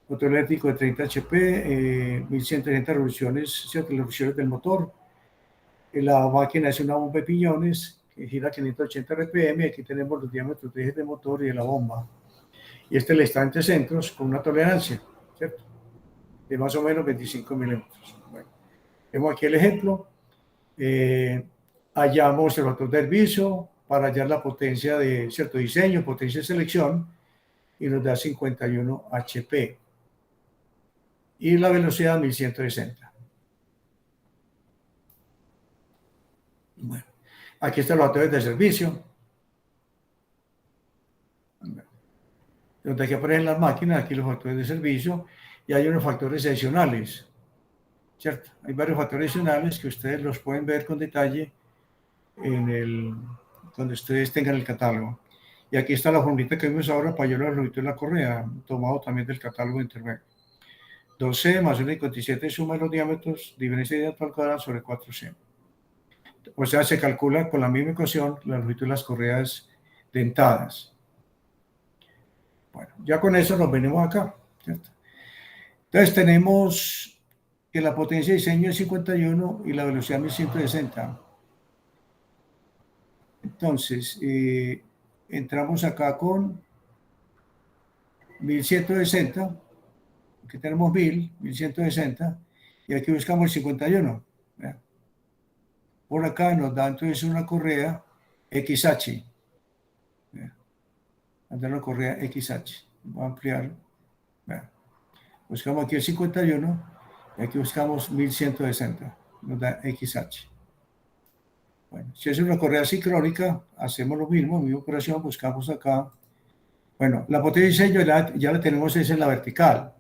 motor eléctrico de 30 HP, 1130 revoluciones, ¿cierto? Las revoluciones del motor. La máquina es una bomba de piñones que gira 580 RPM, aquí tenemos los diámetros de ejes de motor y de la bomba. Y este le está entre centros con una tolerancia, ¿cierto? De más o menos 25 milímetros. Bueno, vemos aquí el ejemplo. Hallamos el factor del viso para hallar la potencia de cierto diseño, potencia de selección, y nos da 51 HP. Y la velocidad 1160. Bueno, aquí están los factores de servicio. Donde hay que poner en las máquinas, aquí los factores de servicio, y hay unos factores adicionales, ¿cierto? Hay varios factores adicionales que ustedes los pueden ver con detalle cuando ustedes tengan el catálogo. Y aquí está la formulita que vimos ahora para hallar la longitud de la correa, tomado también del catálogo de internet. 2C más 1,57 suma los diámetros, diferencia de diámetro al cuadrado sobre 4C. O sea, se calcula con la misma ecuación la longitud de las correas dentadas. Bueno, ya con eso nos venimos acá, ¿cierto? Entonces tenemos que la potencia de diseño es 51 y la velocidad 1160. Entonces, entramos acá con 1160, aquí tenemos 1160, y aquí buscamos el 51. ¿Vean? Por acá nos da entonces una correa XH. Andar una correa XH. Voy a ampliarlo. Vean. Buscamos aquí el 51 y aquí buscamos 1160. Nos da XH. Bueno, si es una correa sincrónica, hacemos lo mismo, misma operación, buscamos acá. Bueno, la potencia ya la tenemos es en la vertical.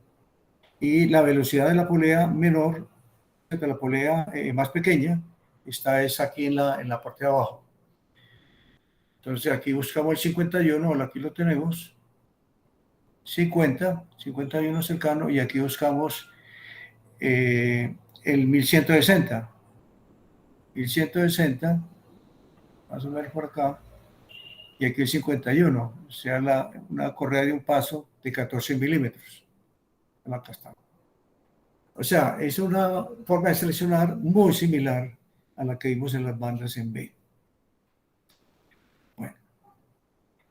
Y la velocidad de la polea menor, de la polea más pequeña, está es aquí en la parte de abajo. Entonces aquí buscamos el 51, aquí lo tenemos. 51 cercano, y aquí buscamos el 1160. 1160, más o menos por acá. y aquí el 51, o sea, una correa de un paso de 14 milímetros. Acá está. O sea, es una forma de seleccionar muy similar a la que vimos en las bandas en B. Bueno,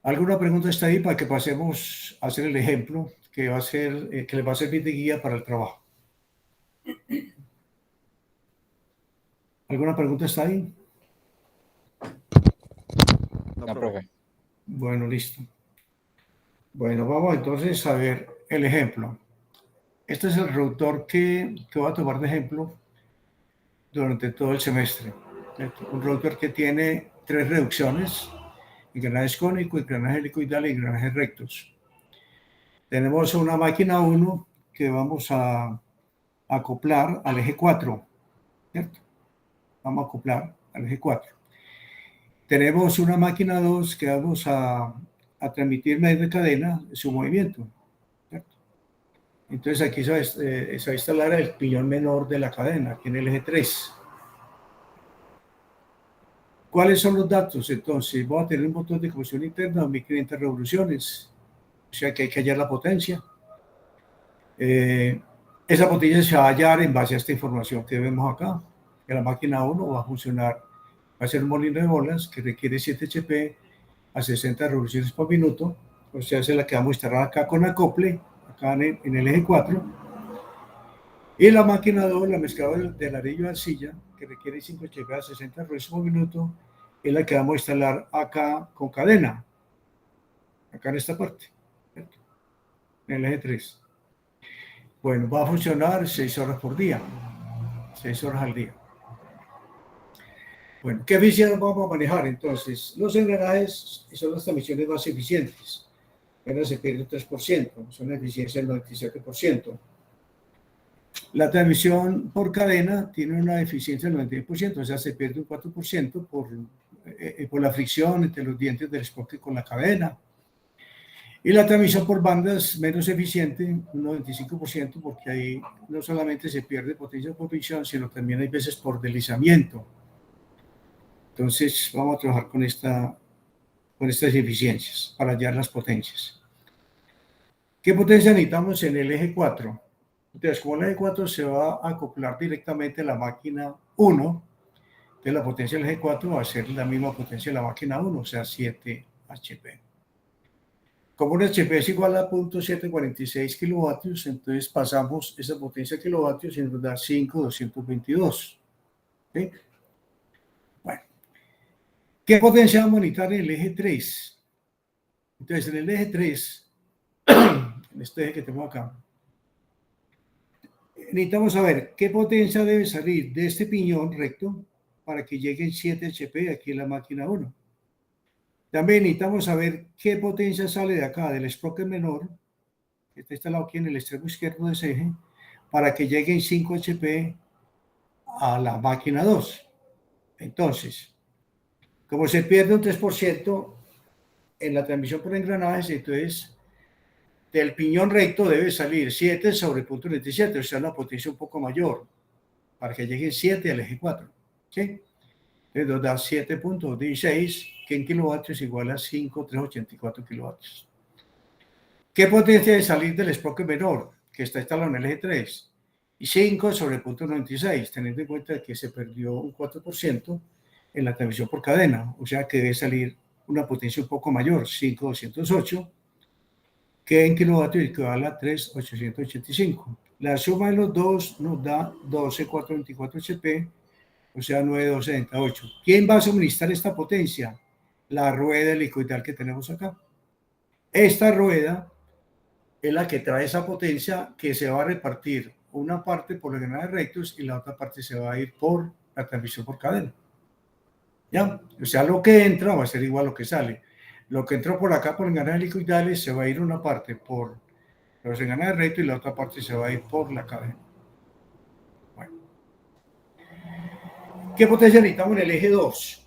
¿alguna pregunta está ahí para que pasemos a hacer el ejemplo que va a ser, que les va a servir de guía para el trabajo? ¿Alguna pregunta está ahí? No, profe. Bueno, listo. Bueno, vamos entonces a ver el ejemplo. Este es el reductor que voy a tomar de ejemplo durante todo el semestre. Un reductor que tiene 3 reducciones: engranajes cónicos, engranajes helicoidales y engranajes rectos. Tenemos una máquina 1 que vamos a acoplar al eje 4, ¿cierto? Vamos a acoplar al eje 4. Tenemos una máquina 2 que vamos a transmitir medio de cadena su movimiento, ¿cierto? Entonces aquí se va a instalar el piñón menor de la cadena, aquí en el eje 3. ¿Cuáles son los datos? Entonces, voy a tener un motor de combustión interna a 1500 revoluciones, o sea que hay que hallar la potencia. Esa potencia se va a hallar en base a esta información que vemos acá, que la máquina 1 va a funcionar, va a ser un molino de bolas que requiere 7 HP a 60 revoluciones por minuto, o sea, es la que vamos a instalar acá con acople, acá en el eje 4. Y la máquina 2, la mezcladora del anillo de arcilla, que requiere 5 HP a 60 revoluciones por minuto, es la que vamos a instalar acá con cadena, acá en esta parte, ¿cierto? En el eje 3. Bueno, va a funcionar 6 horas por día, 6 horas al día. Bueno, ¿qué eficiencia vamos a manejar? Entonces, los engranajes son las transmisiones más eficientes. Apenas se pierde un 3%, son una eficiencia del 97%. La transmisión por cadena tiene una eficiencia del 91%, o sea, se pierde un 4% por la fricción entre los dientes del spoke con la cadena. Y la transmisión por bandas menos eficiente, un 95%, porque ahí no solamente se pierde potencia por fricción, sino también hay veces por deslizamiento. Entonces, vamos a trabajar con estas eficiencias para hallar las potencias. ¿Qué potencia necesitamos en el eje 4? Entonces, como el eje 4 se va a acoplar directamente a la máquina 1, entonces la potencia del eje 4 va a ser la misma potencia de la máquina 1, o sea, 7 HP. Como un HP es igual a 0.746 kilovatios, entonces pasamos esa potencia a kilovatios y nos da 5,222. ¿Sí? Bueno, ¿qué potencia vamos a necesitar en el eje 3? Entonces, en el eje 3, en este eje que tengo acá, necesitamos saber qué potencia debe salir de este piñón recto para que lleguen 7 HP aquí en la máquina 1. También necesitamos saber qué potencia sale de acá, del sprocket menor, que está instalado aquí en el extremo izquierdo de ese eje, para que lleguen 5 HP a la máquina 2. Entonces, como se pierde un 3% en la transmisión por engranajes, entonces del piñón recto debe salir 7 sobre 0.97, o sea, una potencia un poco mayor, para que lleguen 7 al eje 4. ¿Sí? Entonces nos da 7.16, que en kilovatios igual a 5,384 kilovatios. ¿Qué potencia debe salir del sprocket menor, que está instalado en el eje 3? Y 5 sobre 0.96, teniendo en cuenta que se perdió un 4% en la transmisión por cadena, o sea que debe salir una potencia un poco mayor, 5,208, que en kilovatios equivale a 3,885. La suma de los dos nos da 12,424 HP, o sea 9,278. ¿Quién va a suministrar esta potencia? La rueda helicoidal que tenemos acá. Esta rueda es la que trae esa potencia, que se va a repartir una parte por los engranajes rectos y la otra parte se va a ir por la transmisión por cadena. ¿Ya? O sea, lo que entra va a ser igual a lo que sale. Lo que entró por acá por engranajes helicoidales se va a ir una parte por los engranajes rectos y la otra parte se va a ir por la cadena. Bueno. ¿Qué potencia necesitamos en el eje 2?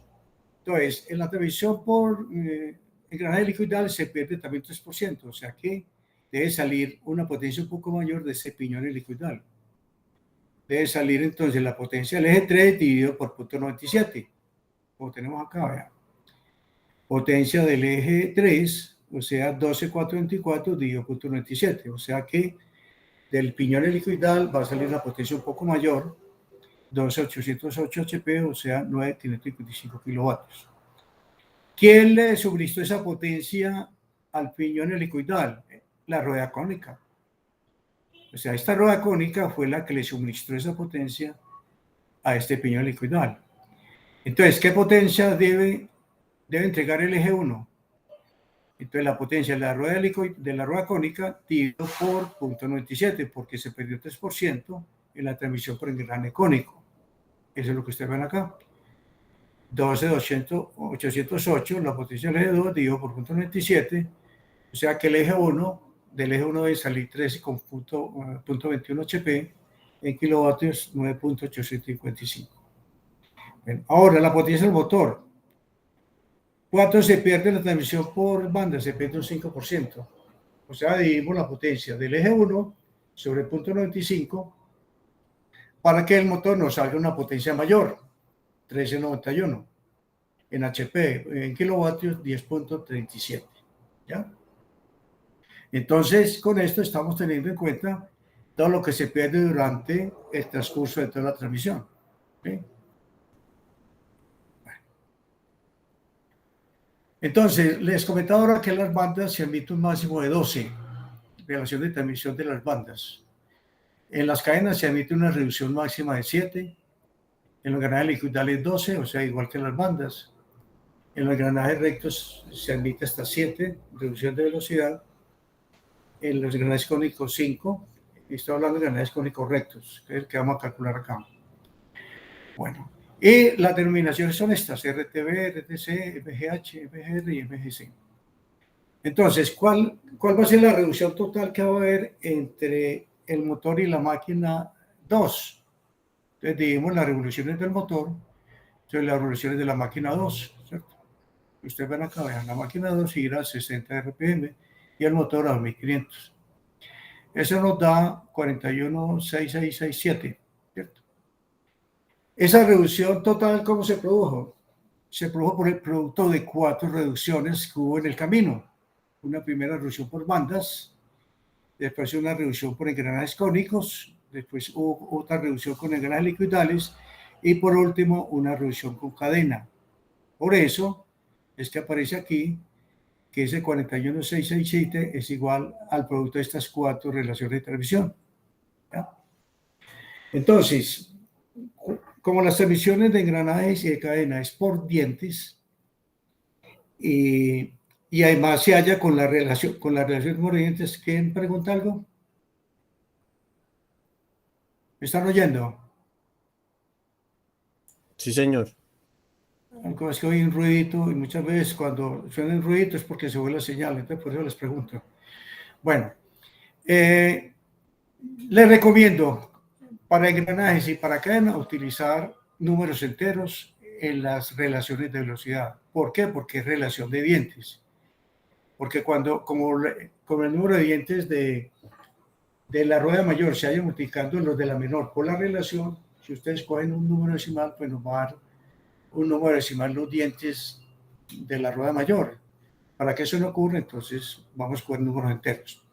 Entonces, en la transmisión por engranajes helicoidales se pierde también 3%, o sea que debe salir una potencia un poco mayor de ese piñón helicoidal. Debe salir entonces la potencia del eje 3 dividido por 0.97, como tenemos acá, vean. potencia del eje 3, o sea, 12,424 dividido por 0,97. O sea que del piñón helicoidal va a salir una potencia un poco mayor, 12,808 HP, o sea, 9,555 kilovatios. ¿Quién le suministró esa potencia al piñón helicoidal? La rueda cónica. O sea, esta rueda cónica fue la que le suministró esa potencia a este piñón helicoidal. Entonces, ¿qué potencia debe entregar el eje 1? Entonces, la potencia de la rueda cónica dividido por 0,97, porque se perdió 3% en la transmisión por engranaje cónico. Eso es lo que ustedes ven acá. 12,808, la potencia del eje 2 dividido por 0,97, o sea que el eje 1, del eje 1 debe salir 13,21 HP, en kilovatios 9,855. Ahora, la potencia del motor. ¿Cuánto se pierde la transmisión por banda? Se pierde un 5%. O sea, dividimos la potencia del eje 1 sobre 0,95 para que el motor nos salga una potencia mayor, 13,91. En HP, en kilovatios, 10,37. ¿Ya? Entonces, con esto estamos teniendo en cuenta todo lo que se pierde durante el transcurso de toda la transmisión. ¿Sí? Entonces, les comentaba ahora que en las bandas se emite un máximo de 12, relación de transmisión de las bandas. En las cadenas se emite una reducción máxima de 7, en los engranajes liquidales 12, o sea, igual que en las bandas. En los engranajes rectos se emite hasta 7, reducción de velocidad. En los engranajes cónicos 5, estoy hablando de engranajes cónicos rectos, que es el que vamos a calcular acá. Bueno, y las denominaciones son estas: RTB, RTC, MGH, MGR y MGC. Entonces, ¿cuál va a ser la reducción total que va a haber entre el motor y la máquina 2? Entonces, dividimos las revoluciones del motor sobre las revoluciones de la máquina 2, ¿cierto? Ustedes ven acá, vean, la máquina 2 gira a 60 RPM y el motor a 1500. Eso nos da 41,6667, ¿cierto? Esa reducción total, ¿cómo se produjo? Se produjo por el producto de 4 reducciones que hubo en el camino. Una primera reducción por bandas, después una reducción por engranajes cónicos, después hubo otra reducción con engranajes liquidales y por último una reducción con cadena. Por eso es que aparece aquí que ese 41,667 es igual al producto de estas 4 relaciones de transmisión. ¿Ya? Entonces, como las transmisiones de engranajes y de cadena es por dientes y además se halla con la relación por dientes, ¿quién pregunta algo? ¿Me están oyendo? Sí, señor. Es que oí un ruidito y muchas veces cuando suena el ruidito es porque se vuelve la señal, entonces por eso les pregunto. Bueno, les recomiendo para engranajes y para cadena utilizar números enteros en las relaciones de velocidad. ¿Por qué? Porque es relación de dientes. Porque como el número de dientes de la rueda mayor se haya multiplicando los de la menor por la relación, si ustedes cogen un número decimal, pues nos va a dar un número decimal los dientes de la rueda mayor. Para que eso no ocurra, entonces vamos con números enteros.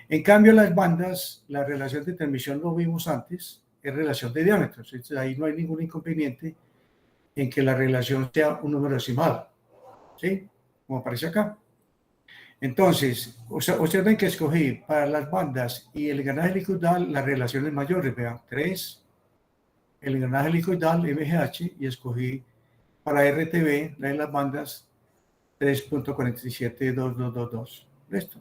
En cambio, las bandas, la relación de transmisión, lo vimos antes, es relación de diámetros. Entonces, ahí no hay ningún inconveniente en que la relación sea un número decimal, ¿sí? Como aparece acá. Entonces, observen que escogí para las bandas y el engranaje helicoidal las relaciones mayores, vean, 3, el engranaje helicoidal MGH, y escogí para RTB, la de las bandas, 3,472222. ¿Listo?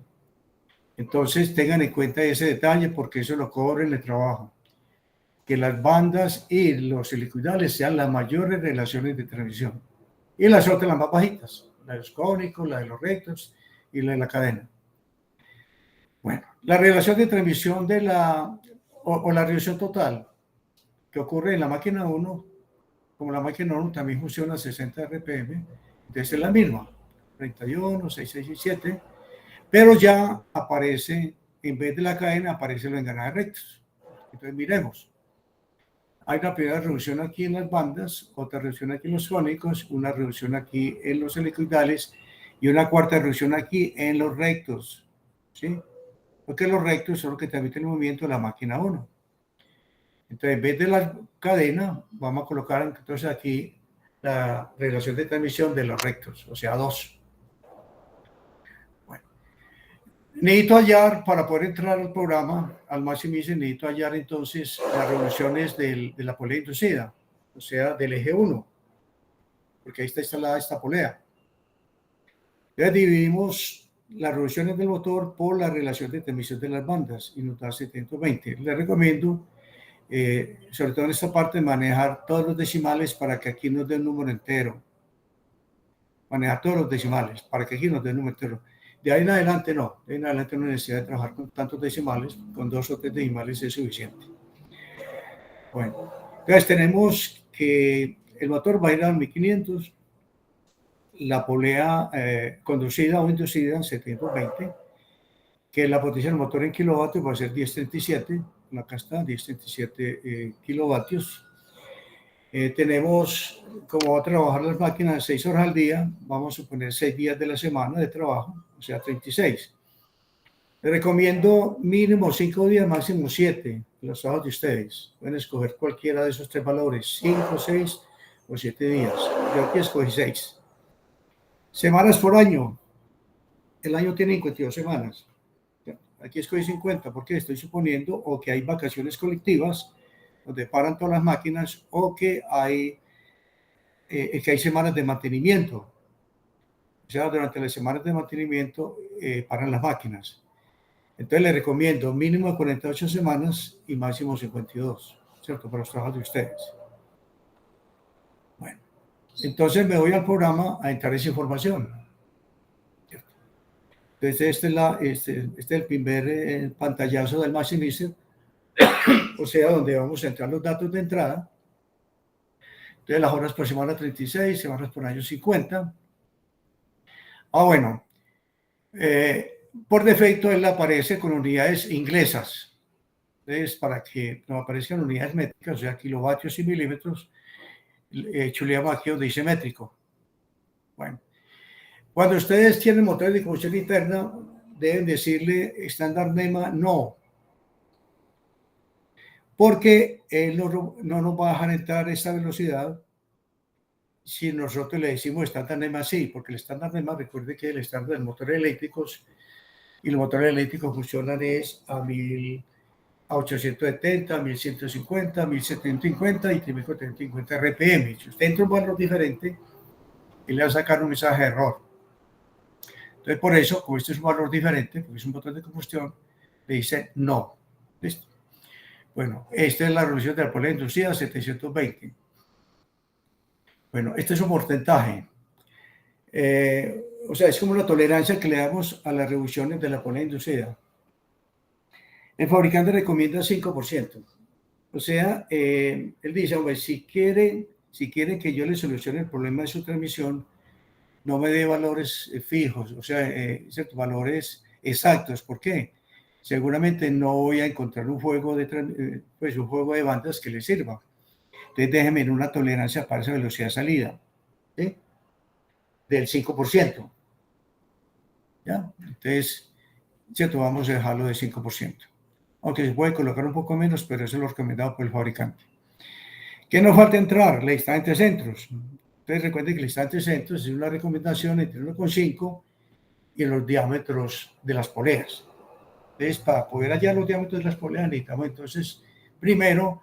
Entonces, tengan en cuenta ese detalle porque eso lo cobro en el trabajo. Que las bandas y los helicoidales sean las mayores relaciones de transmisión. Y las otras las más bajitas, la de los cónicos, la de los rectos y la de la cadena. Bueno, la relación de transmisión de la reducción total que ocurre en la máquina 1, como la máquina 1 también funciona a 60 RPM, entonces es la misma, 31,667, pero ya aparece, en vez de la cadena, aparecen los engranajes rectos. Entonces miremos. Hay una primera reducción aquí en las bandas, otra reducción aquí en los cónicos, una reducción aquí en los helicoidales y una cuarta reducción aquí en los rectos, ¿sí? Porque los rectos son los que transmiten el movimiento de la máquina 1. Entonces, en vez de la cadena, vamos a colocar entonces aquí la relación de transmisión de los rectos, o sea, 2. Bueno, necesito hallar, para poder entrar al programa, al Maximize, necesito hallar entonces las revoluciones de la polea inducida, o sea, del eje 1, porque ahí está instalada esta polea. Entonces, dividimos las revoluciones del motor por la relación de transmisión de las bandas y nos da 720. Les recomiendo, sobre todo en esta parte, manejar todos los decimales para que aquí nos dé un número entero. Manejar todos los decimales para que aquí nos dé un número entero. De ahí en adelante no. De ahí en adelante no hay necesidad de trabajar con tantos decimales. Con 2 o 3 decimales es suficiente. Bueno, entonces tenemos que el motor va a ir a 1500. La polea conducida o inducida 720, que la potencia del motor en kilovatios va a ser 1037, acá está, 1037 kilovatios. Tenemos, como va a trabajar las máquinas 6 horas al día, vamos a suponer 6 días de la semana de trabajo, o sea, 36. Les recomiendo mínimo 5 días, máximo 7, los trabajos de ustedes. Pueden escoger cualquiera de esos 3 valores, 5, 6 o 7 días. Yo aquí escogí 6. Semanas por año. El año tiene 52 semanas. Aquí escogí 50 porque estoy suponiendo o que hay vacaciones colectivas donde paran todas las máquinas o que hay semanas de mantenimiento. O sea, durante las semanas de mantenimiento paran las máquinas. Entonces les recomiendo mínimo de 48 semanas y máximo 52, ¿cierto? Para los trabajos de ustedes. Bueno, entonces me voy al programa a entrar esa información. Entonces, este es el primer pantallazo del Maximizer, o sea, donde vamos a entrar los datos de entrada. Entonces, las horas por semana 36, semanas por año 50. Bueno, por defecto él aparece con unidades inglesas. Entonces, para que no aparezcan unidades métricas, o sea, kilovatios y milímetros, chuleamos aquí donde dice métrico. Bueno, cuando ustedes tienen motores de combustión interna, deben decirle estándar NEMA no, porque él no nos va a dejar entrar a esta velocidad si nosotros le decimos estándar NEMA sí, porque el estándar NEMA, recuerde que el estándar de motores eléctricos y los motores eléctricos funcionan es a 870, 1150, 1750 y 3450 RPM. Si usted entra un valor diferente, él le va a sacar un mensaje de error. Entonces, por eso, como este es un valor diferente, porque es un motor de combustión, le dice no. ¿Listo? Bueno, esta es la revolución de la polea inducida, 720. Bueno, este es un porcentaje. O sea, es como la tolerancia que le damos a las revoluciones de la polea inducida. El fabricante recomienda 5%. O sea, él dice, hombre, si quiere que yo le solucione el problema de su transmisión, no me dé valores fijos, o sea, ciertos valores exactos. ¿Por qué? Seguramente no voy a encontrar un juego de bandas que le sirva. Entonces déjeme en una tolerancia para esa velocidad de salida, ¿sí? Del 5%. ¿Ya? Entonces, ¿cierto? Vamos a dejarlo de 5%. Aunque se puede colocar un poco menos, pero eso es lo recomendado por el fabricante. ¿Qué nos falta entrar? La distancia entre centros. Entonces recuerden que la distancia entre centros es una recomendación entre 1,5 y los diámetros de las poleas. Entonces, para poder hallar los diámetros de las poleas, necesitamos entonces, primero,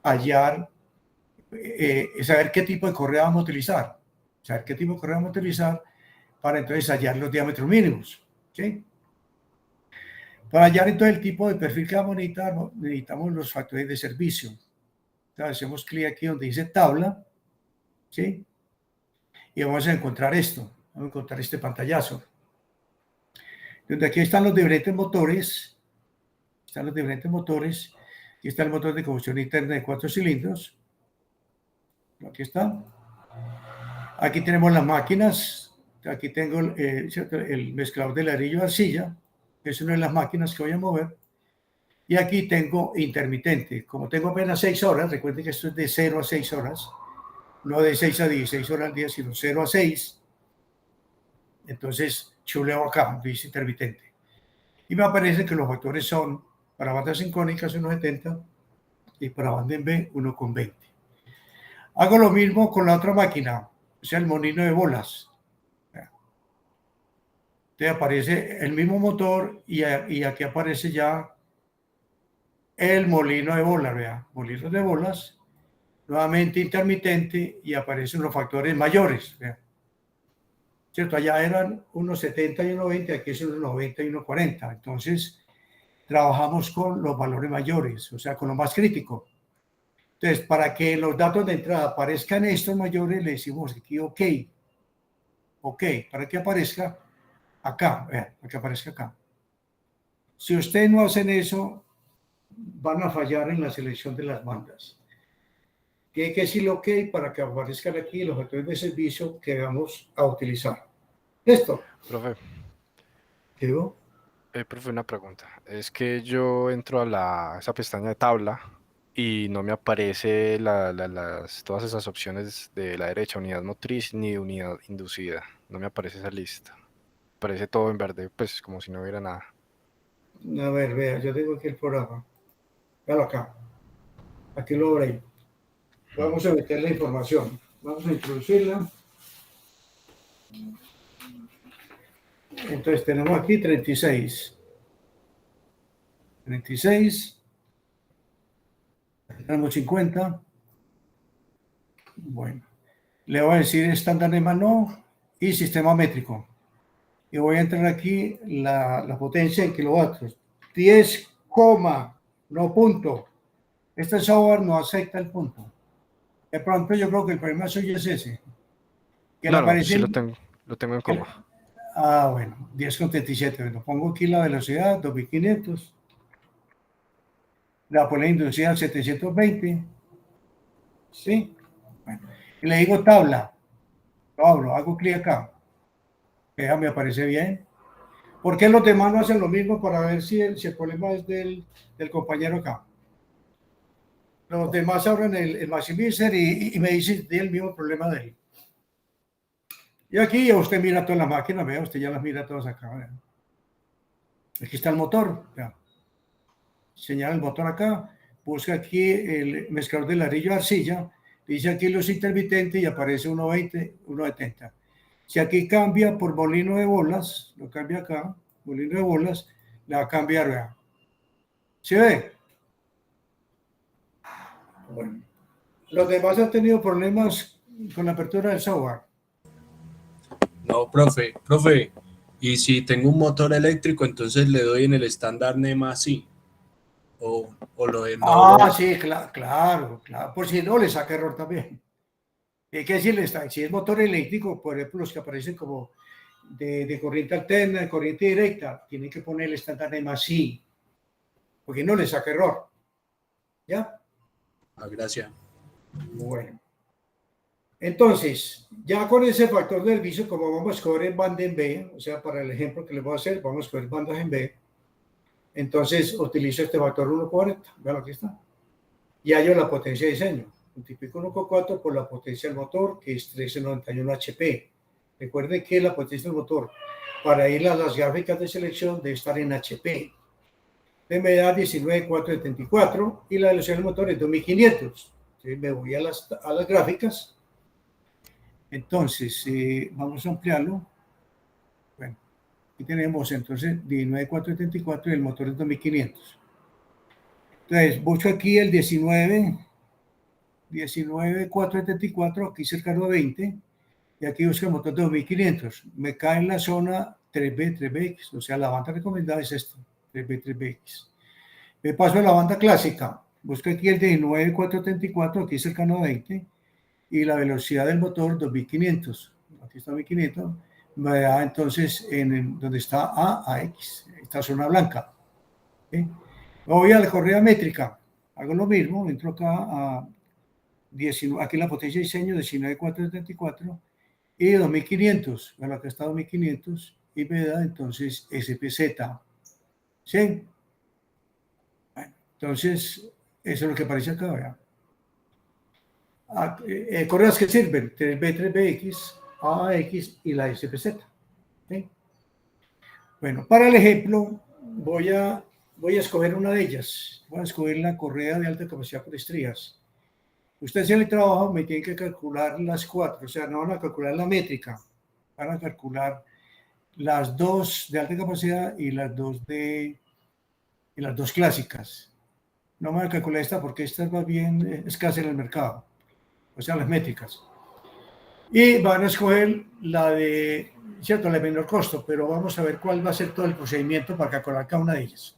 hallar, saber qué tipo de correa vamos a utilizar. Saber qué tipo de correa vamos a utilizar para entonces hallar los diámetros mínimos. ¿Sí? Para hallar entonces el tipo de perfil que vamos a necesitar, necesitamos los factores de servicio. Entonces, hacemos clic aquí donde dice tabla, ¿sí? Y vamos a encontrar esto, vamos a encontrar este pantallazo. Donde aquí están los diferentes motores, aquí está el motor de combustión interna de 4 cilindros, aquí está. Aquí tenemos las máquinas, aquí tengo el mezclador de ladrillo de arcilla, que es una de las máquinas que voy a mover. Y aquí tengo intermitente. Como tengo apenas 6 horas, recuerden que esto es de 0 a 6 horas, no de 6 a 16 horas al día, sino 0 a 6. Entonces, chuleo acá, dice intermitente. Y me aparece que los factores son, para bandas sincrónicas 1,70 y para banda en B 1,20. Hago lo mismo con la otra máquina, o sea, el molino de bolas. Entonces aparece el mismo motor y aquí aparece ya el molino de bolas, vea, molino de bolas, nuevamente intermitente y aparecen los factores mayores, vea. ¿Cierto? Allá eran unos 70 y 1,20, aquí son unos 90 y 1,40. Entonces, trabajamos con los valores mayores, o sea, con lo más crítico. Entonces, para que los datos de entrada aparezcan estos mayores, le decimos aquí OK. OK, para que aparezca acá, vea, para que aparezca acá. Si ustedes no hacen eso, van a fallar en la selección de las bandas. Tiene que decir OK para que aparezcan aquí los factores de servicio que vamos a utilizar. ¿Listo? Profe, ¿Digo? profe, una pregunta. Es que yo entro a esa pestaña de tabla y no me aparece todas esas opciones de la derecha, unidad motriz ni unidad inducida. No me aparece esa lista. Aparece todo en verde, pues como si no hubiera nada. A ver, vea, yo tengo aquí el programa. Véalo acá. Aquí lo abrí. Vamos a meter la información. Vamos a introducirla. Entonces tenemos aquí 36. 36. Tenemos 50. Bueno. Le voy a decir estándar de mano y sistema métrico. Y voy a entrar aquí la potencia en kilovatios. 10, no punto. Este software no acepta el punto. De pronto yo creo que el problema suyo es ese. Que le No, aparece sí lo tengo en coma. bueno, 10,37. Bueno, pongo aquí la velocidad, 2500. La pongo inducida al 720. ¿Sí? Bueno, y le digo tabla. Lo abro, hago clic acá. Ya me aparece bien. ¿Por qué los demás no hacen lo mismo para ver si el problema es del compañero acá? Los demás abren el Maximizer y me dicen el mismo problema de él. Y aquí usted mira toda la máquina, vea, usted ya las mira todas acá. Vea. Aquí está el motor. Vea. Señala el motor acá, busca aquí el mezclador de ladrillo de arcilla, dice aquí luz intermitente y aparece 1,20, 1,70. Si aquí cambia por molino de bolas, lo cambia acá, molino de bolas, le va a cambiar, vea. ¿Sí ve? Bueno. Los demás han tenido problemas con la apertura del software. No, profe, y si tengo un motor eléctrico, entonces le doy en el estándar NEMA así, o lo de no. Sí, claro. Por si no, le saca error también. Hay que decirle, si es motor eléctrico, por ejemplo, los que aparecen como de corriente alterna, de corriente directa, tienen que poner el estándar NEMA así, porque no le saca error. ¿Ya? Gracias. Bueno. Entonces, ya con ese factor de servicio, como vamos a escoger en banda en B, o sea, para el ejemplo que les voy a hacer, vamos a escoger bandas en B, entonces utilizo este factor 1,40, vean aquí está, y hallo la potencia de diseño, multiplico 1,4 por la potencia del motor, que es 1391 HP. Recuerden que la potencia del motor, para ir a las gráficas de selección, debe estar en HP. Me da 19,474 y la velocidad del motor es 2500. Entonces me voy a las gráficas. Entonces, vamos a ampliarlo. Bueno, aquí tenemos entonces 19,474 y el motor es 2500. Entonces, busco aquí el 19,474, aquí cercano a 20, y aquí busco el motor de 2500. Me cae en la zona 3B, 3BX, o sea, la banda recomendada es esta, 3B, 3BX. Me paso a la banda clásica, busco aquí el 19,474, aquí cercano a 20, y la velocidad del motor 2500. Aquí está 2500, me da entonces donde está A X, esta zona blanca. ¿Sí? Voy a la correa métrica, hago lo mismo, entro acá a 19, aquí la potencia de diseño 19,474 y 2500, bueno, acá está 2500 y me da entonces SPZ. ¿Sí? Bueno. Entonces, eso es lo que aparece acá, ¿verdad? Correas que sirven, 3B, 3BX, AX y la SPZ. ¿Sí? Bueno, para el ejemplo, voy a escoger una de ellas. Voy a escoger la correa de alta capacidad por estrías. Ustedes en el trabajo me tienen que calcular las 4, o sea, no van a calcular la métrica, van a calcular las 2 de alta capacidad y las 2 clásicas. No me voy a calcular esta porque esta va bien escasa en el mercado, o sea, las métricas. Y van a escoger la de, cierto, la de menor costo, pero vamos a ver cuál va a ser todo el procedimiento para calcular cada una de ellas.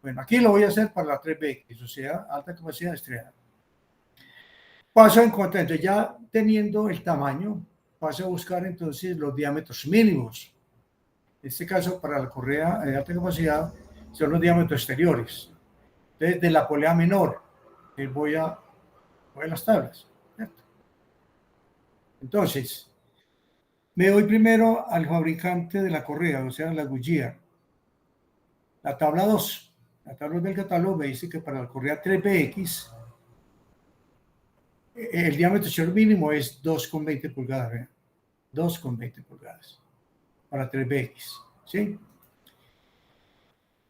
Bueno, aquí lo voy a hacer para la 3BX, o sea, alta capacidad estriada. Paso en cuanto, entonces ya teniendo el tamaño, paso a buscar entonces los diámetros mínimos. En este caso, para la correa de alta capacidad, son los diámetros exteriores. Entonces, de la polea menor, voy a las tablas, ¿cierto? Entonces, me voy primero al fabricante de la correa, o sea, la Goodyear. La tabla 2, la tabla del catálogo me dice que para la correa 3BX, el diámetro exterior mínimo es 2,20 pulgadas, ¿eh? 2,20 pulgadas para 3BX, ¿sí?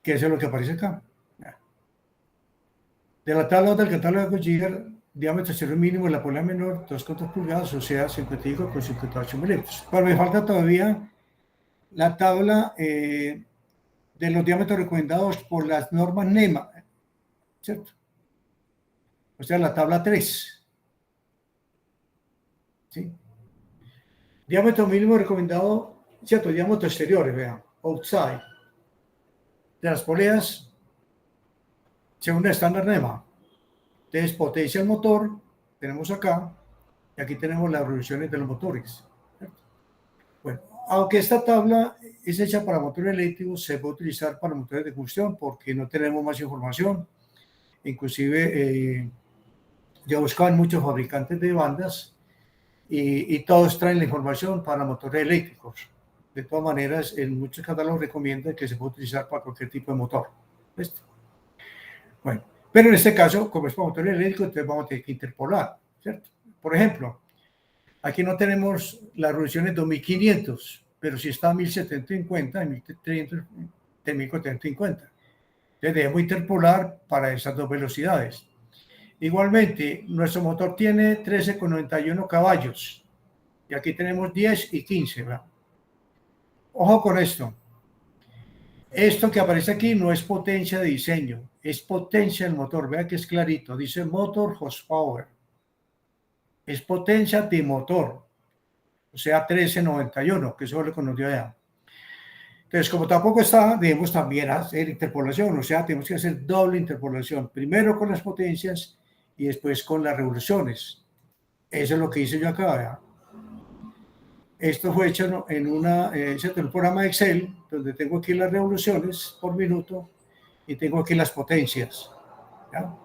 Que eso es lo que aparece acá. De la tabla del catálogo de Goodyear, diámetro exterior mínimo de la polea menor, 2,2 pulgadas, o sea, 55,58 milímetros. Pero me falta todavía la tabla de los diámetros recomendados por las normas NEMA, ¿cierto? O sea, la tabla 3. ¿Sí? Diámetro mínimo recomendado, ¿cierto? Diámetro exteriores, vean, outside. De las poleas, según el estándar NEMA. Entonces, potencia el motor, tenemos acá, y aquí tenemos las revoluciones de los motores. ¿Cierto? Bueno, aunque esta tabla es hecha para motores eléctricos, se puede utilizar para motores de combustión porque no tenemos más información. Inclusive, ya buscaban muchos fabricantes de bandas y todos traen la información para motores eléctricos. De todas maneras, en muchos catálogos recomiendan que se puede utilizar para cualquier tipo de motor. ¿Listo? Bueno, pero en este caso, como es para motor eléctrico, entonces vamos a tener que interpolar, ¿cierto? Por ejemplo, aquí no tenemos las revoluciones 2500, pero si está a 1750, 1300, 1450. Entonces debemos interpolar para esas dos velocidades. Igualmente, nuestro motor tiene 13,91 caballos y aquí tenemos 10 y 15, ¿verdad? Ojo con esto. Esto que aparece aquí no es potencia de diseño, es potencia del motor. Vea que es clarito, dice motor horsepower. Es potencia de motor, o sea, 13,91, que eso es lo que nos dio allá. Entonces, como tampoco está, debemos también hacer interpolación, o sea, tenemos que hacer doble interpolación, primero con las potencias y después con las revoluciones. Eso es lo que hice yo acá, ¿verdad? Esto fue hecho en un programa de Excel, donde tengo aquí las revoluciones por minuto y tengo aquí las potencias. ¿Ya?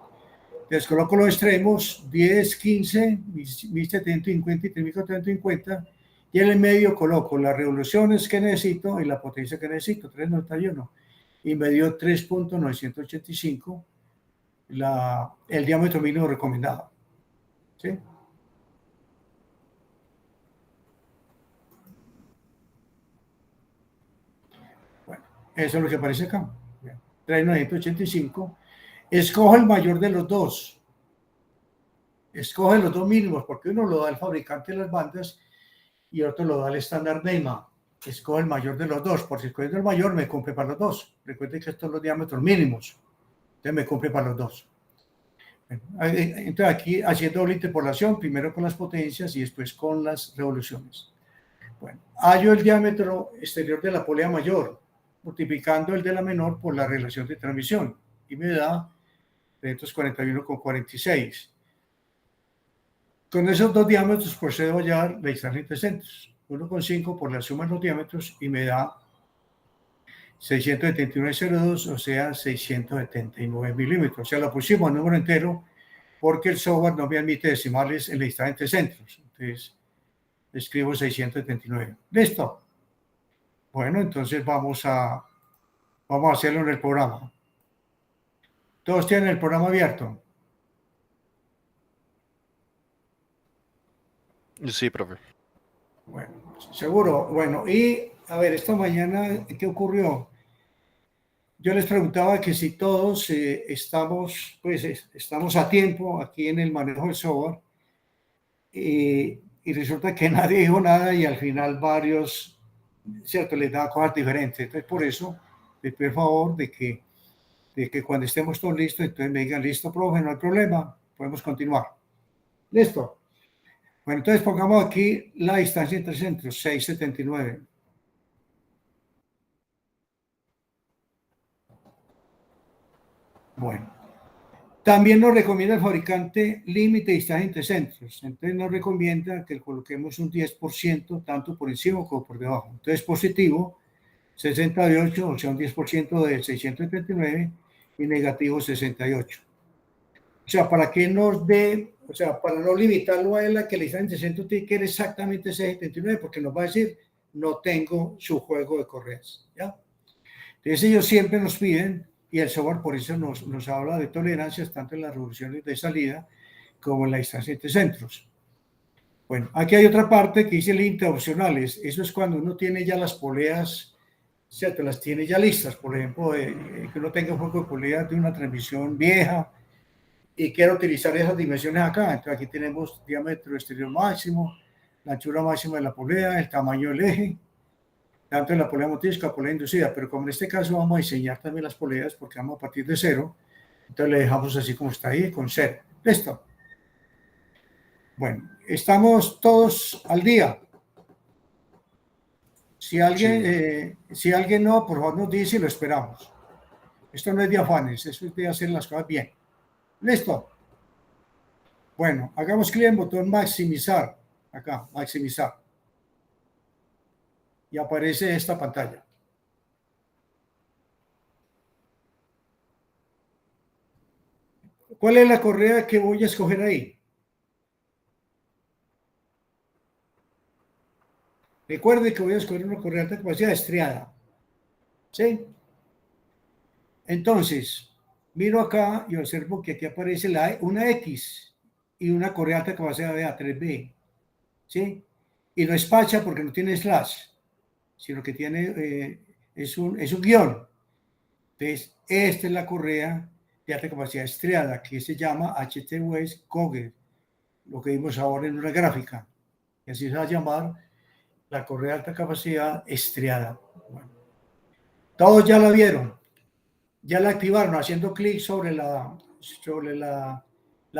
Entonces coloco los extremos, 10, 15, 1750 y 3450, y en el medio coloco las revoluciones que necesito y la potencia que necesito, 391, y me dio 3.985 el diámetro mínimo recomendado. ¿Sí? Bueno, eso es lo que aparece acá. 3.985. Escoge el mayor de los dos. Escoge los dos mínimos, porque uno lo da el fabricante de las bandas y otro lo da el estándar NEMA. Escoge el mayor de los dos. Por si escogiendo el mayor, me cumple para los dos. Recuerden que estos son los diámetros mínimos. Entonces me cumple para los dos. Entonces aquí haciendo doble interpolación, primero con las potencias y después con las revoluciones. Bueno, hallo el diámetro exterior de la polea mayor, multiplicando el de la menor por la relación de transmisión, y me da 341,46. Con esos dos diámetros procedo a hallar la distancia entre centros, 1,5 por la suma de los diámetros, y me da 679,02, o sea, 679 milímetros. O sea, lo pusimos en número entero porque el software no me admite decimales en la distancia entre centros. Entonces, escribo 679. ¿Listo? Bueno, entonces vamos a hacerlo en el programa. Todos tienen el programa abierto. Sí, profe. Bueno, seguro. Bueno, y a ver, esta mañana, ¿qué ocurrió? Yo les preguntaba que si todos estamos a tiempo aquí en el manejo del software y resulta que nadie dijo nada y al final varios, ¿cierto? Les da cosas diferentes. Entonces, por eso, les pido el favor de que cuando estemos todos listos, entonces me digan, listo, profe, no hay problema, podemos continuar. ¿Listo? Bueno, entonces pongamos aquí la distancia entre centros, 679. Bueno, también nos recomienda el fabricante límite de distancia entre centros. Entonces nos recomienda que coloquemos un 10% tanto por encima como por debajo. Entonces positivo 68, o sea un 10% de 679 y negativo 68. O sea, para que nos dé, o sea, para no limitarlo a él a que la distancia entre centros tiene que ser exactamente 679 porque nos va a decir no tengo su juego de correas. ¿Ya? Entonces ellos siempre nos piden, y el software por eso nos habla de tolerancias tanto en las revoluciones de salida como en la distancia entre centros. Bueno, aquí hay otra parte que dice límite opcionales. Eso es cuando uno tiene ya las poleas, ¿cierto? Las tiene ya listas. Por ejemplo, que uno tenga un juego de poleas de una transmisión vieja y quiero utilizar esas dimensiones acá. Entonces aquí tenemos diámetro exterior máximo, la anchura máxima de la polea, el tamaño del eje, tanto en la polea motriz como la polea inducida, pero como en este caso vamos a diseñar también las poleas porque vamos a partir de cero, entonces le dejamos así como está ahí, con cero. ¿Listo? Bueno, estamos todos al día. Si alguien no, por favor nos dice y lo esperamos. Esto no es de afanes, eso es de hacer las cosas bien. ¿Listo? Bueno, hagamos clic en el botón maximizar, acá, maximizar. Y aparece esta pantalla. ¿Cuál es la correa que voy a escoger ahí? Recuerde que voy a escoger una correa de alta capacidad estriada. ¿Sí? Entonces, miro acá y observo que aquí aparece una X y una correa de alta capacidad de A3B. ¿Sí? Y no es pacha porque no tiene slash, sino que tiene, es un guión. Entonces, esta es la correa de alta capacidad estriada que se llama HT-Waste Coger, lo que vimos ahora en una gráfica. Y así se va a llamar la correa de alta capacidad estriada. Bueno, todos ya la vieron, ya la activaron haciendo clic sobre la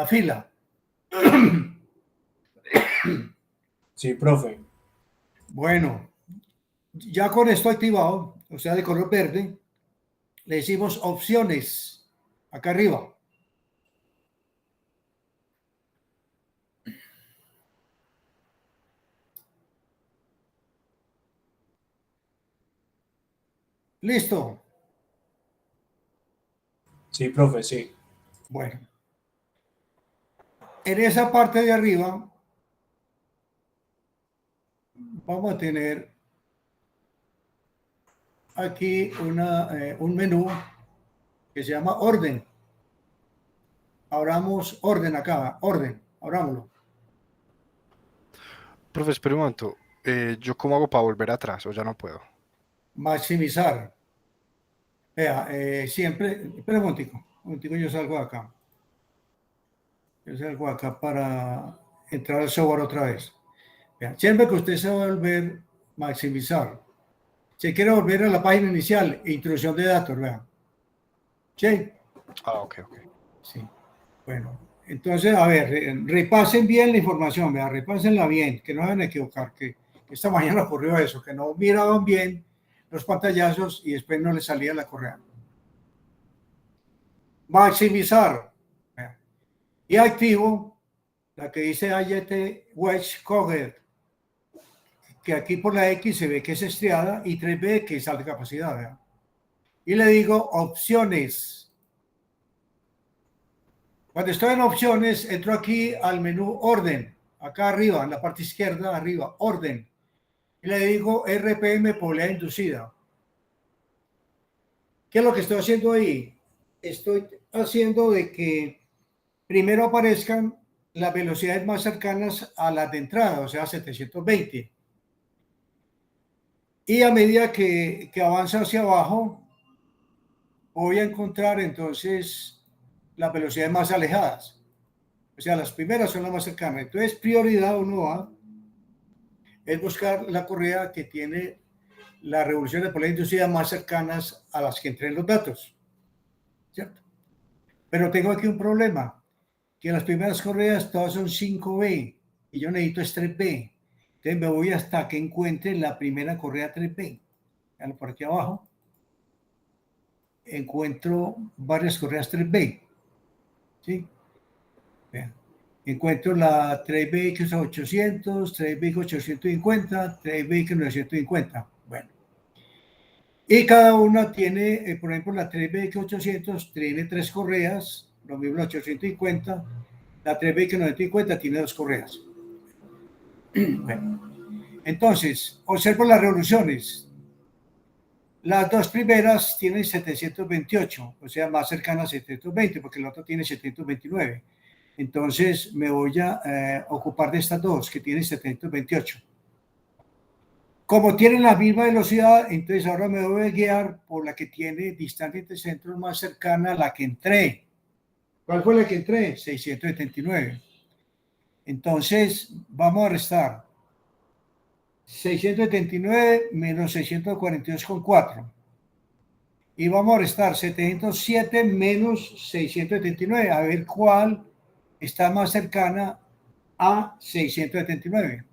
fila. Sí, profe. Bueno, ya con esto activado, o sea, de color verde, le decimos opciones acá arriba. ¿Listo? Sí, profe, sí. Bueno, en esa parte de arriba vamos a tener aquí un menú que se llama orden. Abramos orden acá, orden, abrámoslo. Profe, espera un momento. ¿Yo cómo hago para volver atrás o ya no puedo? Maximizar. Vea, siempre, espera un momentico, yo salgo de acá. Yo salgo de acá para entrar al software otra vez. Vea, siempre que usted se va a volver maximizar, se quiere volver a la página inicial, introducción de datos, vea. ¿Sí? Ah, ok, ok. Sí. Bueno, entonces, a ver, repasen bien la información, vea, repásenla bien, que no van a equivocar, que esta mañana ocurrió eso, que no miraban bien los pantallazos y después no les salía la correa. Maximizar. Vea. Y activo la que dice IET Wedge Coger, que aquí por la X se ve que es estriada y 3B que es alta capacidad. ¿Vea? Y le digo opciones. Cuando estoy en opciones, entro aquí al menú orden, acá arriba, en la parte izquierda, arriba, orden. Y le digo RPM polea inducida. ¿Qué es lo que estoy haciendo ahí? estoy haciendo de que primero aparezcan las velocidades más cercanas a las de entrada, o sea, 720. Y a medida que avanza hacia abajo, voy a encontrar entonces las velocidades más alejadas. O sea, las primeras son las más cercanas. Entonces, prioridad 1A es buscar la correa que tiene las revoluciones de polea inducida más cercanas a las que entré en los datos, ¿cierto? Pero tengo aquí un problema, que las primeras correas todas son 5B y yo necesito es 3B. Entonces me voy hasta que encuentre la primera correa 3B. Por aquí abajo encuentro varias correas 3B, ¿sí? Vean. Encuentro la 3BX 800, 3BX 850, 3BX 950. Bueno. Y cada una tiene, por ejemplo, la 3BX 800 tiene 3 correas, lo mismo la 850, la 3BX 950 tiene 2 correas. Bueno. Entonces, observo las revoluciones. Las dos primeras tienen 728, o sea, más cercana a 720, porque el otro tiene 729. Entonces, me voy a ocupar de estas dos, que tienen 728. Como tienen la misma velocidad, entonces ahora me voy a guiar por la que tiene distancia entre centros más cercana a la que entré. ¿Cuál fue la que entré? 679. Entonces, vamos a restar 679 menos 642,4. Y vamos a restar 707 menos 679, a ver cuál está más cercana a 679.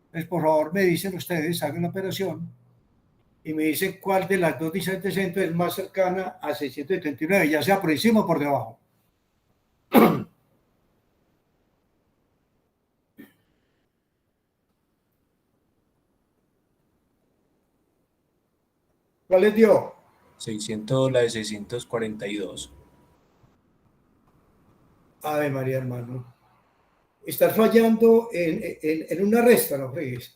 Entonces, por favor, me dicen ustedes, hagan la operación y me dicen cuál de las dos distantes centros es más cercana a 679, ya sea por encima o por debajo. ¿Cuál les dio? 600, la de 642. Ave María, hermano. Estás fallando en una resta, no fregues.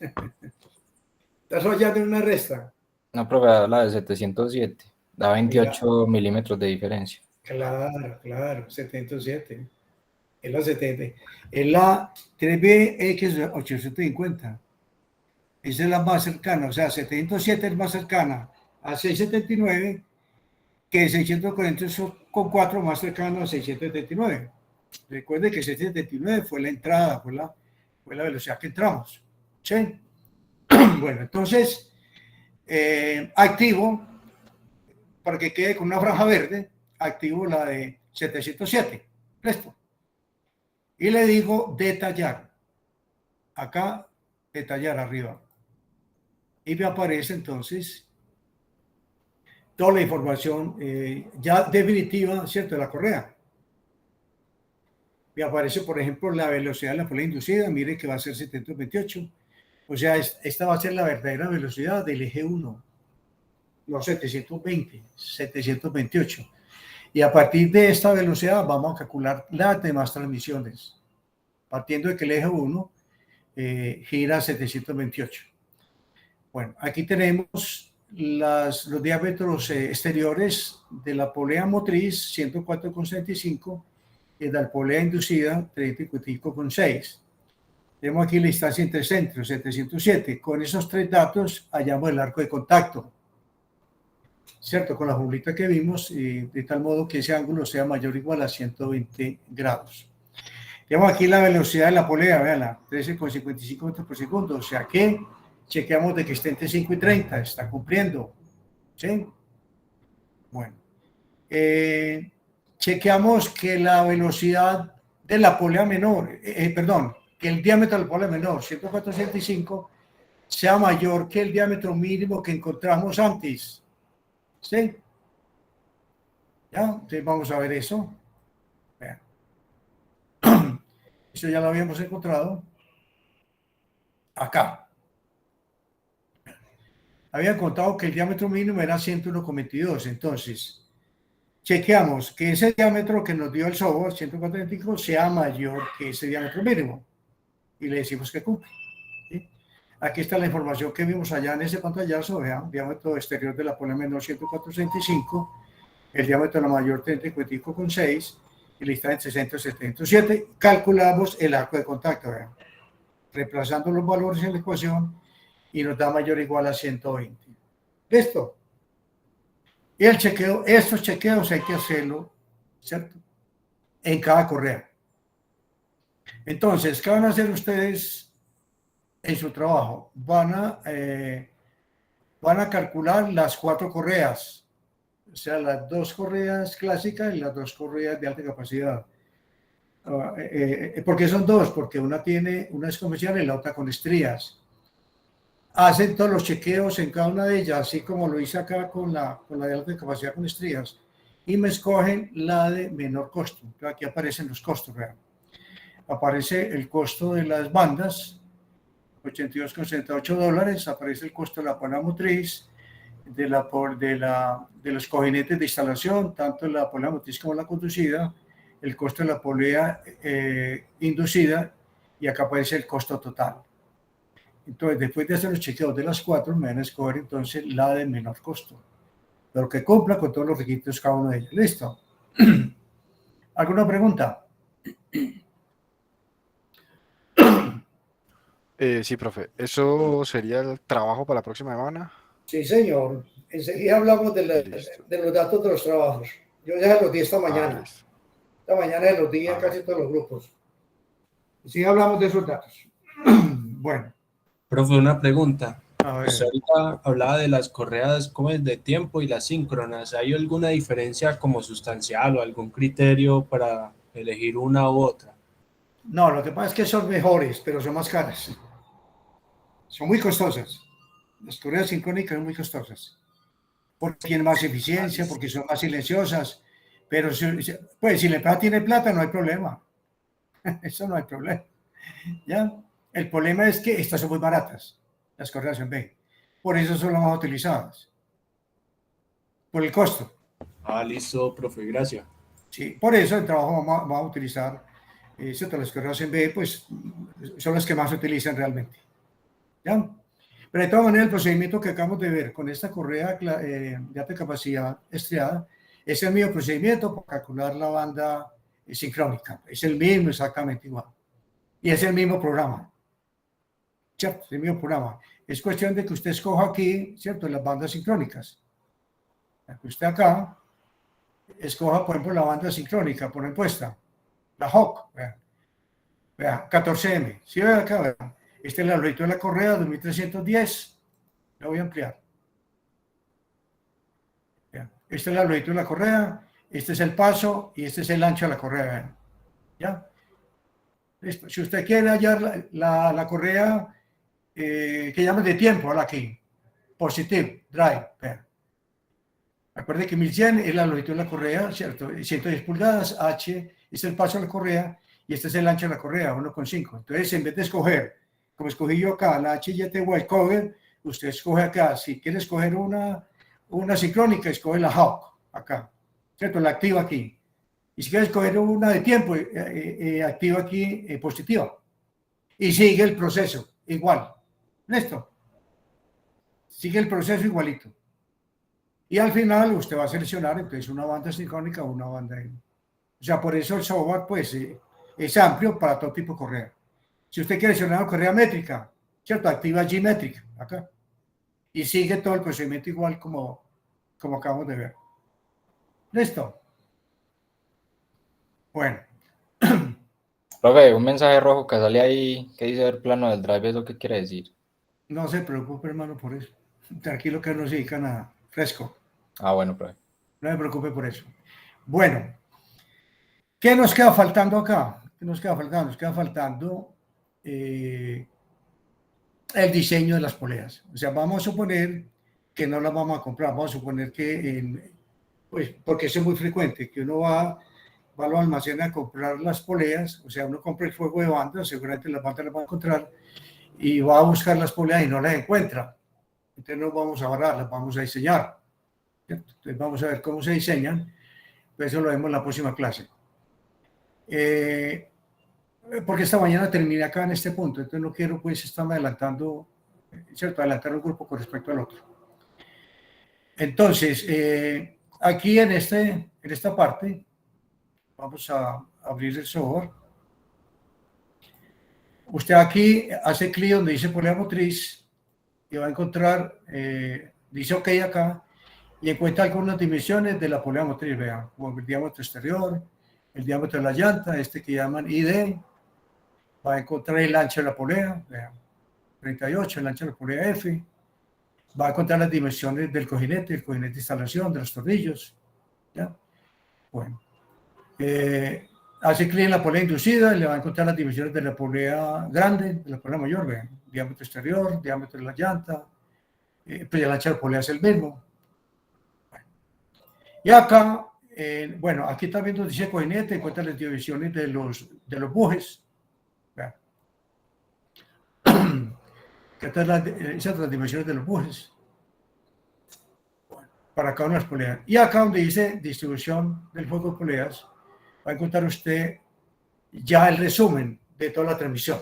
Estás fallando en una resta. No, profe, la de 707. Da 28 milímetros de diferencia. Claro, 707. Es la 70. Es la 3BX 850. Esa es la más cercana, o sea, 707 es más cercana a 679 que 642,4 más cercano a 679. Recuerde que 679 fue la entrada, fue la velocidad que entramos. ¿Sí? Bueno, entonces, activo, para que quede con una franja verde, activo la de 707. ¿Listo? Y le digo detallar. Acá, detallar arriba. Y me aparece entonces toda la información ya definitiva, ¿cierto?, de la correa. Me aparece, por ejemplo, la velocidad de la polea inducida, mire que va a ser 728. O sea, esta va a ser la verdadera velocidad del eje 1, no 720, 728. Y a partir de esta velocidad vamos a calcular las demás transmisiones, partiendo de que el eje 1 gira a 728. Bueno, aquí tenemos los diámetros exteriores de la polea motriz, 104,75, y de la polea inducida, 35,6. Tenemos aquí la distancia entre centros, 707. Con esos tres datos hallamos el arco de contacto, ¿cierto? Con la formulita que vimos, de tal modo que ese ángulo sea mayor o igual a 120 grados. Tenemos aquí la velocidad de la polea, véanla, 13,55 metros por segundo, o sea que chequeamos de que esté entre 5 y 30, está cumpliendo, ¿sí? Bueno, chequeamos que la velocidad de la polea menor, que el diámetro de la polea menor, 104,65, sea mayor que el diámetro mínimo que encontramos antes, ¿sí? ¿Ya? Entonces vamos a ver eso. Vean. Eso ya lo habíamos encontrado acá. Había contado que el diámetro mínimo era 101,22. Entonces, chequeamos que ese diámetro que nos dio el software, 145, sea mayor que ese diámetro mínimo. Y le decimos que cumple. ¿Sí? Aquí está la información que vimos allá en ese pantallazo. Vean, diámetro exterior de la polea menor 104,65 el diámetro de la mayor 35,6 y la distancia entre 60 y 707. Calculamos el arco de contacto, ¿verdad? Reemplazando los valores en la ecuación y nos da mayor o igual a 120. ¿Listo? Y el chequeo, estos chequeos hay que hacerlo, ¿cierto? En cada correa. Entonces, ¿qué van a hacer ustedes en su trabajo? Van a calcular las 4 correas, o sea, las 2 correas clásicas y las 2 correas de alta capacidad. ¿Por qué son 2? Porque una es convencional y la otra con estrías. Hacen todos los chequeos en cada una de ellas, así como lo hice acá con la de alta capacidad con estrías, y me escogen la de menor costo. Entonces, aquí aparecen los costos, ¿verdad? Aparece el costo de las bandas, $82,68, aparece el costo de la polea motriz, de los cojinetes de instalación, tanto la polea motriz como la conducida, el costo de la polea inducida, y acá aparece el costo total. Entonces, después de hacer los chequeos de las 4, me van a escoger entonces la de menor costo, pero que cumpla con todos los requisitos cada uno de ellos. ¿Listo? ¿Alguna pregunta? Sí, profe. ¿Eso sería el trabajo para la próxima semana? Sí, señor. Enseguida hablamos Listo. de los datos de los trabajos. Yo ya los di esta mañana. Listo. Esta mañana los di en casi todos los grupos. Sí, hablamos de esos datos. Bueno, Profe, una pregunta. a ver. Usted ahorita hablaba de las correas como de tiempo y las síncronas. ¿Hay alguna diferencia como sustancial o algún criterio para elegir una u otra? No, lo que pasa es que son mejores, pero son más caras. Son muy costosas. Las correas sincrónicas son muy costosas. Porque tienen más eficiencia, porque son más silenciosas. Pero pues si la empresa tiene plata, no hay problema. Eso no hay problema. ¿Ya? El problema es que estas son muy baratas, las correas en B. Por eso son las más utilizadas. Por el costo. Ah, listo, profe, gracias. Sí, por eso el trabajo vamos a utilizar, las correas en B, pues son las que más se utilizan realmente. ¿Ya? Pero de todas maneras, el procedimiento que acabamos de ver con esta correa de alta capacidad estriada es el mismo procedimiento para calcular la banda sincrónica. Es el mismo, exactamente igual. Y es el mismo programa. ¿Cierto? Es el mismo programa. Es cuestión de que usted escoja aquí, ¿cierto? Las bandas sincrónicas. Usted acá escoja, por ejemplo, la banda sincrónica, por ejemplo, la Hawk, vea, 14M. ¿Sí ve acá? Vea. Este es el longitud de la correa, 2310. La voy a ampliar. Vea. Esta es la longitud de la correa, este es el paso y este es el ancho de la correa. Vea. ¿Ya? Listo. Si usted quiere hallar la correa que llaman de tiempo, ahora aquí, positive, drive. Vea. Acuerde que 1100 es la longitud de la correa, ¿cierto? 110 pulgadas, H es el paso de la correa y este es el ancho de la correa, 1,5. Entonces, en vez de escoger, como escogí yo acá, la HYT White Cover, usted escoge acá. Si quiere escoger una sincrónica, escoge la Hawk, acá, ¿cierto? La activa aquí. Y si quiere escoger una de tiempo, activa aquí, positiva. Y sigue el proceso, igual. ¿Listo? Sigue el proceso igualito. Y al final usted va a seleccionar entonces una banda sincrónica o una banda. O sea, por eso el software pues es amplio para todo tipo de correa. Si usted quiere seleccionar una correa métrica, ¿cierto? Activa G-métrica acá. Y sigue todo el procedimiento igual como acabamos de ver. ¿Listo? Bueno. Profe, un mensaje rojo que sale ahí que dice el plano del drive, ¿eso qué quiere decir? No se preocupe, hermano, por eso. Tranquilo que no se dedica a nada. Fresco. Ah, bueno, profe. No me preocupe por eso. Bueno, ¿qué nos queda faltando acá? ¿Qué nos queda faltando? Nos queda faltando el diseño de las poleas. O sea, vamos a suponer que no las vamos a comprar. Vamos a suponer que, pues, porque eso es muy frecuente, que uno va a los almacenes a comprar las poleas. O sea, uno compra el juego de bandas, seguramente las bandas las va a encontrar, y va a buscar las poleas y no las encuentra. Entonces no vamos a barrar, las vamos a diseñar. ¿Cierto? Entonces vamos a ver cómo se diseñan. Pues eso lo vemos en la próxima clase. Porque esta mañana terminé acá en este punto, entonces no quiero pues estarme adelantando, ¿cierto? Adelantar un grupo con respecto al otro. Entonces, aquí en esta parte, vamos a abrir el software. Usted aquí hace clic donde dice polea motriz y va a encontrar, dice OK acá, y encuentra algunas dimensiones de la polea motriz, vean, como el diámetro exterior, el diámetro de la llanta, que llaman ID, va a encontrar el ancho de la polea, vean, 38, el ancho de la polea F, va a encontrar las dimensiones del cojinete, el cojinete de instalación, de los tornillos, ¿ya? Bueno, hace clic en la polea inducida y le va a encontrar las dimensiones de la polea grande, de la polea mayor, vean, diámetro exterior, diámetro de la llanta, pues el ancho de la polea es el mismo. Y acá, bueno, aquí también nos dice cojinete, encuentra las divisiones de los bujes. Vean. Esas son las dimensiones de los bujes. Bueno, para cada una de las poleas. Y acá donde dice distribución del juego de poleas, va a encontrar usted ya el resumen de toda la transmisión.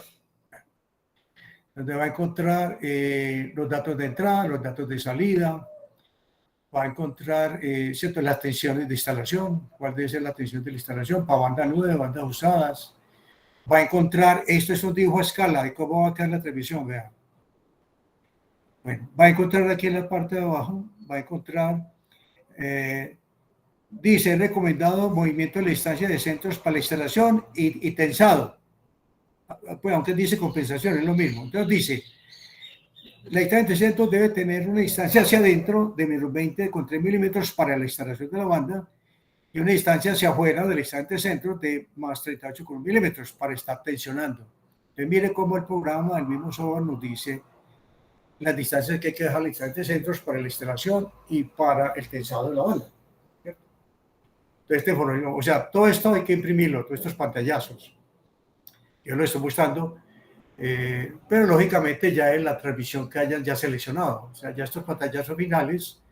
Donde va a encontrar los datos de entrada, los datos de salida, va a encontrar ¿cierto? Las tensiones de instalación, cuál debe ser la tensión de la instalación, para bandas nuevas, bandas usadas. Va a encontrar, esto es un dibujo a escala de cómo va a quedar la transmisión, vean. Bueno, va a encontrar aquí en la parte de abajo, va a encontrar, dice recomendado movimiento de la distancia de centros para la instalación y tensado. Pues aunque dice compensación, es lo mismo. Entonces dice, la distancia de centros debe tener una distancia hacia adentro de menos 20 con 3 milímetros para la instalación de la banda y una distancia hacia afuera de la distancia de centro de más 38 milímetros para estar tensionando. Entonces mire cómo el programa, el mismo software nos dice las distancias que hay que dejar la distancia de centros para la instalación y para el tensado de la banda. ¿Cierto? Entonces, o sea, todo esto hay que imprimirlo, todos estos pantallazos. Yo lo estoy mostrando. Pero lógicamente ya es la transmisión que hayan ya seleccionado, o sea, ya estos pantallazos finales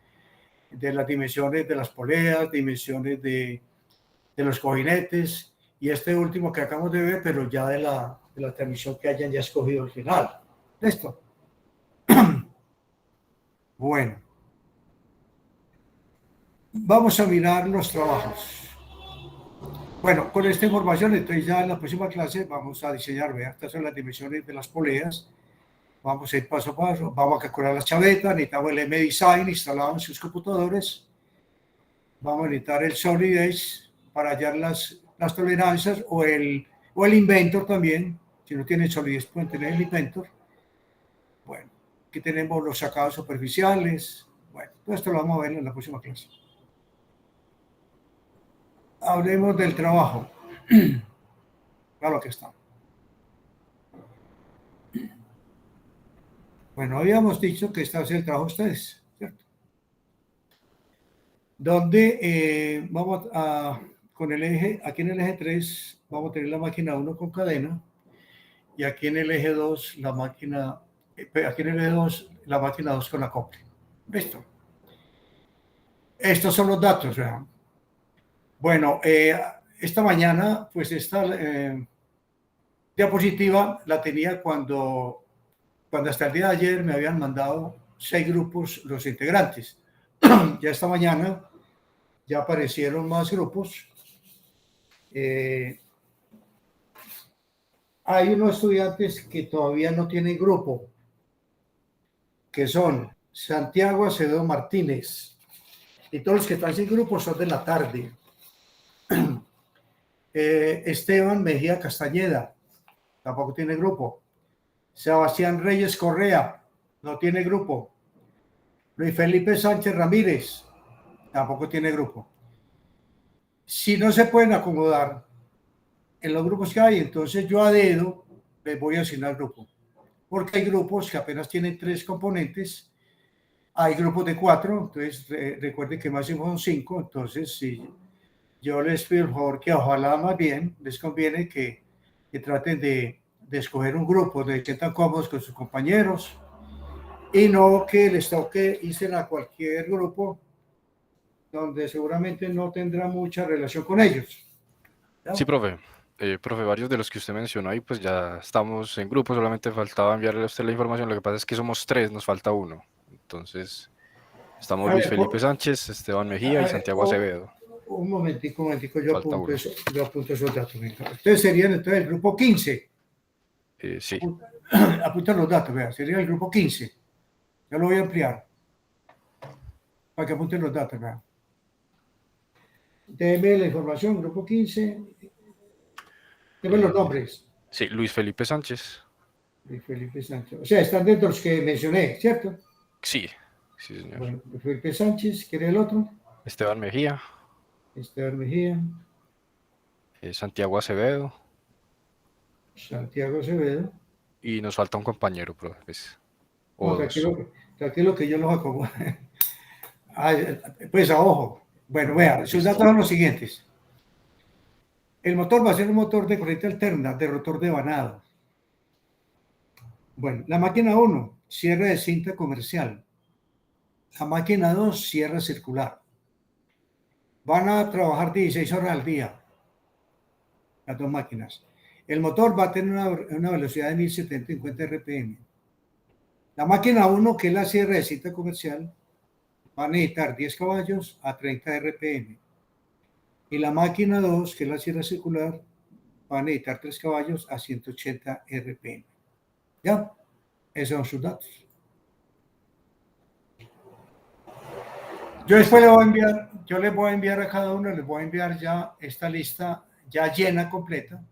de las dimensiones de las poleas, dimensiones de los cojinetes y este último que acabamos de ver, pero ya de la transmisión que hayan ya escogido al final. ¿Listo? Bueno, vamos a mirar los trabajos. Bueno, con esta información, entonces ya en la próxima clase vamos a diseñar, vean, estas son las dimensiones de las poleas. Vamos a ir paso a paso, vamos a calcular las chavetas, necesitamos el M-Design instalado en sus computadores. Vamos a necesitar el Solid Edge para hallar las tolerancias o el Inventor también. Si no tienen Solid Edge pueden tener el Inventor. Bueno, aquí tenemos los sacados superficiales. Bueno, todo esto lo vamos a ver en la próxima clase. Hablemos del trabajo. Claro que está. Bueno, habíamos dicho que este va a ser el trabajo de ustedes, ¿cierto? Donde vamos a, con el eje, aquí en el eje 3, vamos a tener la máquina 1 con cadena, y aquí en el eje 2, la máquina, aquí en el eje 2, la máquina 2 con acople. ¿Listo? Estos son los datos, vean. Bueno, esta mañana, pues esta diapositiva la tenía cuando hasta el día de ayer me habían mandado 6 grupos los integrantes. Ya esta mañana ya aparecieron más grupos. Hay unos estudiantes que todavía no tienen grupo, que son Santiago Acevedo Martínez, y todos los que están sin grupo son de la tarde. Esteban Mejía Castañeda, tampoco tiene grupo. Sebastián Reyes Correa, no tiene grupo. Luis Felipe Sánchez Ramírez, tampoco tiene grupo. Si no se pueden acomodar en los grupos que hay, entonces yo a dedo les voy a asignar grupo. Porque hay grupos que apenas tienen 3 componentes, hay grupos de 4, entonces recuerden que máximo son 5, entonces si yo les pido el favor que ojalá más bien les conviene que traten de escoger un grupo donde se sientan cómodos con sus compañeros y no que les toque irse a cualquier grupo donde seguramente no tendrá mucha relación con ellos. ¿Ya? Sí, profe. Profe, varios de los que usted mencionó ahí, pues ya estamos en grupo, solamente faltaba enviarle a usted la información. Lo que pasa es que somos 3, nos falta 1. Entonces, Estamos A Luis ver, Felipe Sánchez, Esteban Mejía y Santiago Acevedo. Un momentico, yo Falta uno. yo apunto esos datos. Venga. Ustedes serían entonces el grupo 15. Sí, Apuntan los datos, vean, sería el grupo 15. Yo lo voy a ampliar para que apunten los datos, vean. Déjenme la información, grupo 15. Déjenme los nombres. sí, Luis Felipe Sánchez. Luis Felipe Sánchez. O sea, están dentro de los que mencioné, ¿cierto? Sí, sí, señor. Bueno, Luis Felipe Sánchez, ¿quiere el otro? Esteban Mejía, Esteban Mejía, Santiago Acevedo Santiago Acevedo. y nos falta un compañero, profe. Pues, o No, dos. tranquilo que yo los acomodo. Pues a ojo. Bueno, vean, sus datos son los siguientes. El motor va a ser un motor de corriente alterna, de rotor devanado. Bueno, la máquina 1, cierre de cinta comercial. La máquina 2, cierre circular. Van a trabajar 16 horas al día, las dos máquinas. El motor va a tener una velocidad de 1750 RPM. La máquina 1, que es la cierre de cinta comercial, va a necesitar 10 caballos a 30 RPM. Y la máquina 2, que es la cierre circular, va a necesitar 3 caballos a 180 RPM. ¿Ya? Esos son sus datos. Yo después les voy a enviar a cada uno, les voy a enviar ya esta lista ya llena, completa,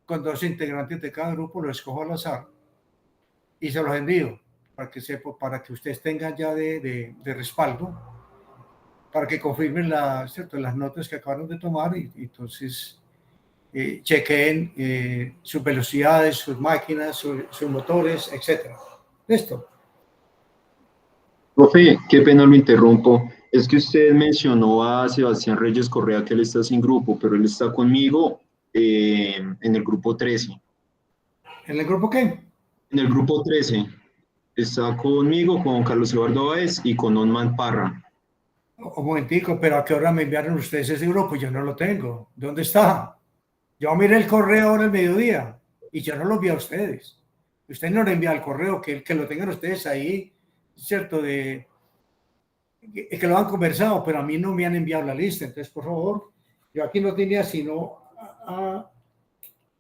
con 2 integrantes de cada grupo, lo escojo al azar y se los envío para que ustedes tengan ya de respaldo, para que confirmen las notas que acabaron de tomar y entonces chequeen sus velocidades, sus máquinas, sus motores, etc. ¿Listo? Profe, qué pena lo interrumpo. Es que usted mencionó a Sebastián Reyes Correa que él está sin grupo, pero él está conmigo en el grupo 13. ¿En el grupo qué? En el grupo 13 está conmigo, con Carlos Eduardo Báez y con Onman Parra. Un momentico, pero ¿a qué hora me enviaron ustedes ese grupo? Yo no lo tengo. ¿Dónde está? Yo miré el correo ahora al mediodía y yo no lo envié a ustedes. Usted no le envía el correo, que lo tengan ustedes ahí, ¿cierto? Que lo han conversado, pero a mí no me han enviado la lista. Entonces, por favor, yo aquí no tenía sino a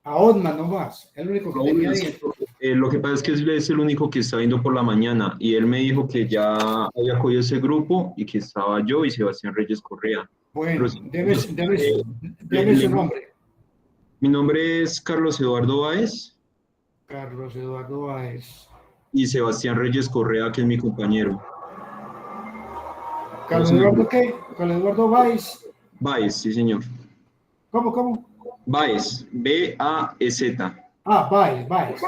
Otman nomás. Es el único que No, tenía es que, ahí. lo que pasa es que él es el único que está viendo por la mañana y él me dijo que ya había cogido ese grupo y que estaba yo y Sebastián Reyes Correa. Bueno, Pero debe su nombre. Mi nombre es Carlos Eduardo Báez Carlos Eduardo Báez. y Sebastián Reyes Correa, que es mi compañero. ¿Carlos Eduardo qué? Carlos Eduardo Báez. Báez, sí, señor. ¿Cómo? Báez, B-A-E-Z. Báez. Báez.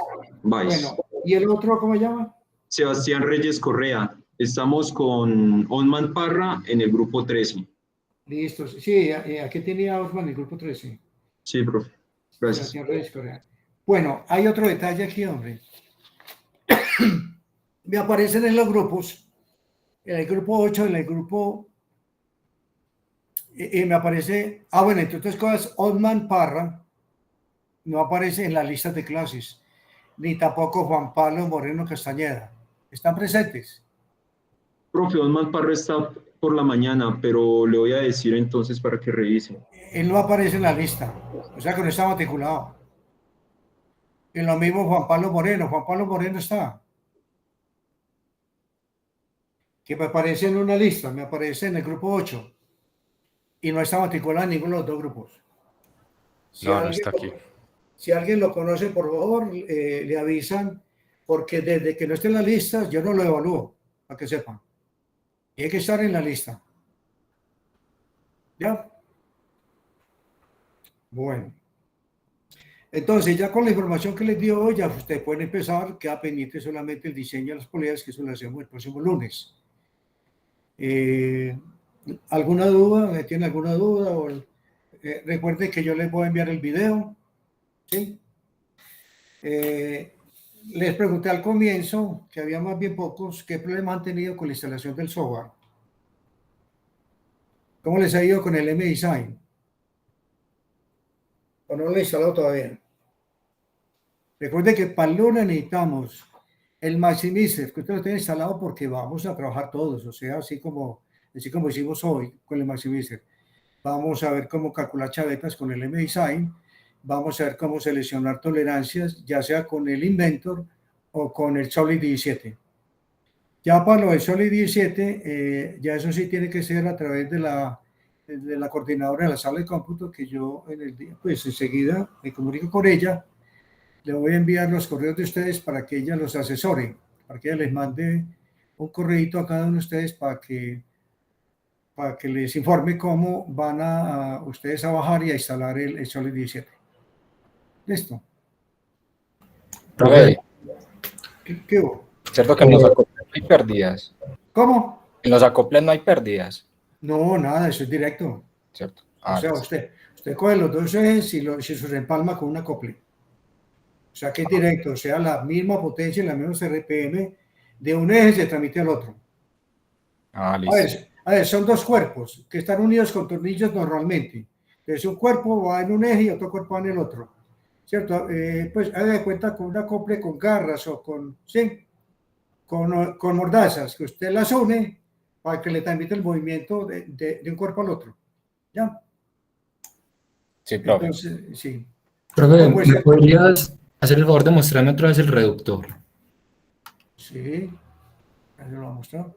Bueno, ¿y el otro cómo se llama? Sebastián Reyes Correa. Estamos con Onman Parra en el grupo 13. Listo. Sí, aquí tenía Osman el grupo 13. Sí, profe. Gracias. Sebastián Reyes Correa. Bueno, hay otro detalle aquí, hombre. Me aparecen en los grupos, en el grupo 8, en el grupo... me aparece... bueno, entonces cosas Osman Parra no aparece en la lista de clases, ni tampoco Juan Pablo Moreno Castañeda. ¿Están presentes? Profe, Onman Parra está por la mañana, pero le voy a decir entonces para que revise. Él no aparece en la lista, o sea que no está matriculado. Y lo mismo Juan Pablo Moreno está. Que me aparece en una lista, me aparece en el grupo 8 y no está matriculado en ninguno de los dos grupos. No está aquí. Si alguien lo conoce, por favor, le avisan, porque desde que no esté en la lista, yo no lo evalúo, para que sepan. Tiene que estar en la lista. ¿Ya? Bueno. Entonces, ya con la información que les dio hoy, ya ustedes pueden empezar, queda pendiente solamente el diseño de las poleas, que eso lo hacemos el próximo lunes. ¿Alguna duda? ¿Tiene alguna duda? Recuerden que yo les voy a enviar el video. ¿Sí? Les pregunté al comienzo, que había más bien pocos, qué problemas han tenido con la instalación del software. ¿Cómo les ha ido con el M-Design? ¿O no lo he instalado todavía? Recuerden que para el lunes necesitamos el Maximizer, que usted lo tiene instalado porque vamos a trabajar todos, o sea, así como hicimos hoy con el Maximizer. Vamos a ver cómo calcular chavetas con el MDesign, vamos a ver cómo seleccionar tolerancias, ya sea con el Inventor o con el Solid 17. Ya para lo del Solid 17, ya eso sí tiene que ser a través de la coordinadora de la sala de cómputo, que yo pues enseguida me comunico con ella, le voy a enviar los correos de ustedes para que ella los asesore, para que ella les mande un correito a cada uno de ustedes para que les informe cómo van a ustedes a bajar y a instalar el Solid 17. Listo. Profe, ¿Qué hubo? cierto que en los acoples no hay pérdidas. ¿Cómo? En los acoples no hay pérdidas, No, nada, eso es directo. ¿cierto? O sea, usted coge los dos ejes y se empalma con un acople. O sea, que es directo, o sea, la misma potencia y la misma RPM de un eje se transmite al otro. Listo. A ver, son dos cuerpos que están unidos con tornillos normalmente. Entonces, un cuerpo va en un eje y otro cuerpo va en el otro. ¿Cierto? Pues haga de cuenta con un acople con garras o con mordazas, que usted las une para que le transmita el movimiento de un cuerpo al otro. ¿Ya? Sí, profe. Entonces, sí. Profe, Pues, ¿me podrías hacer el favor de mostrarme otra vez el reductor? sí, ya se lo voy a mostrar.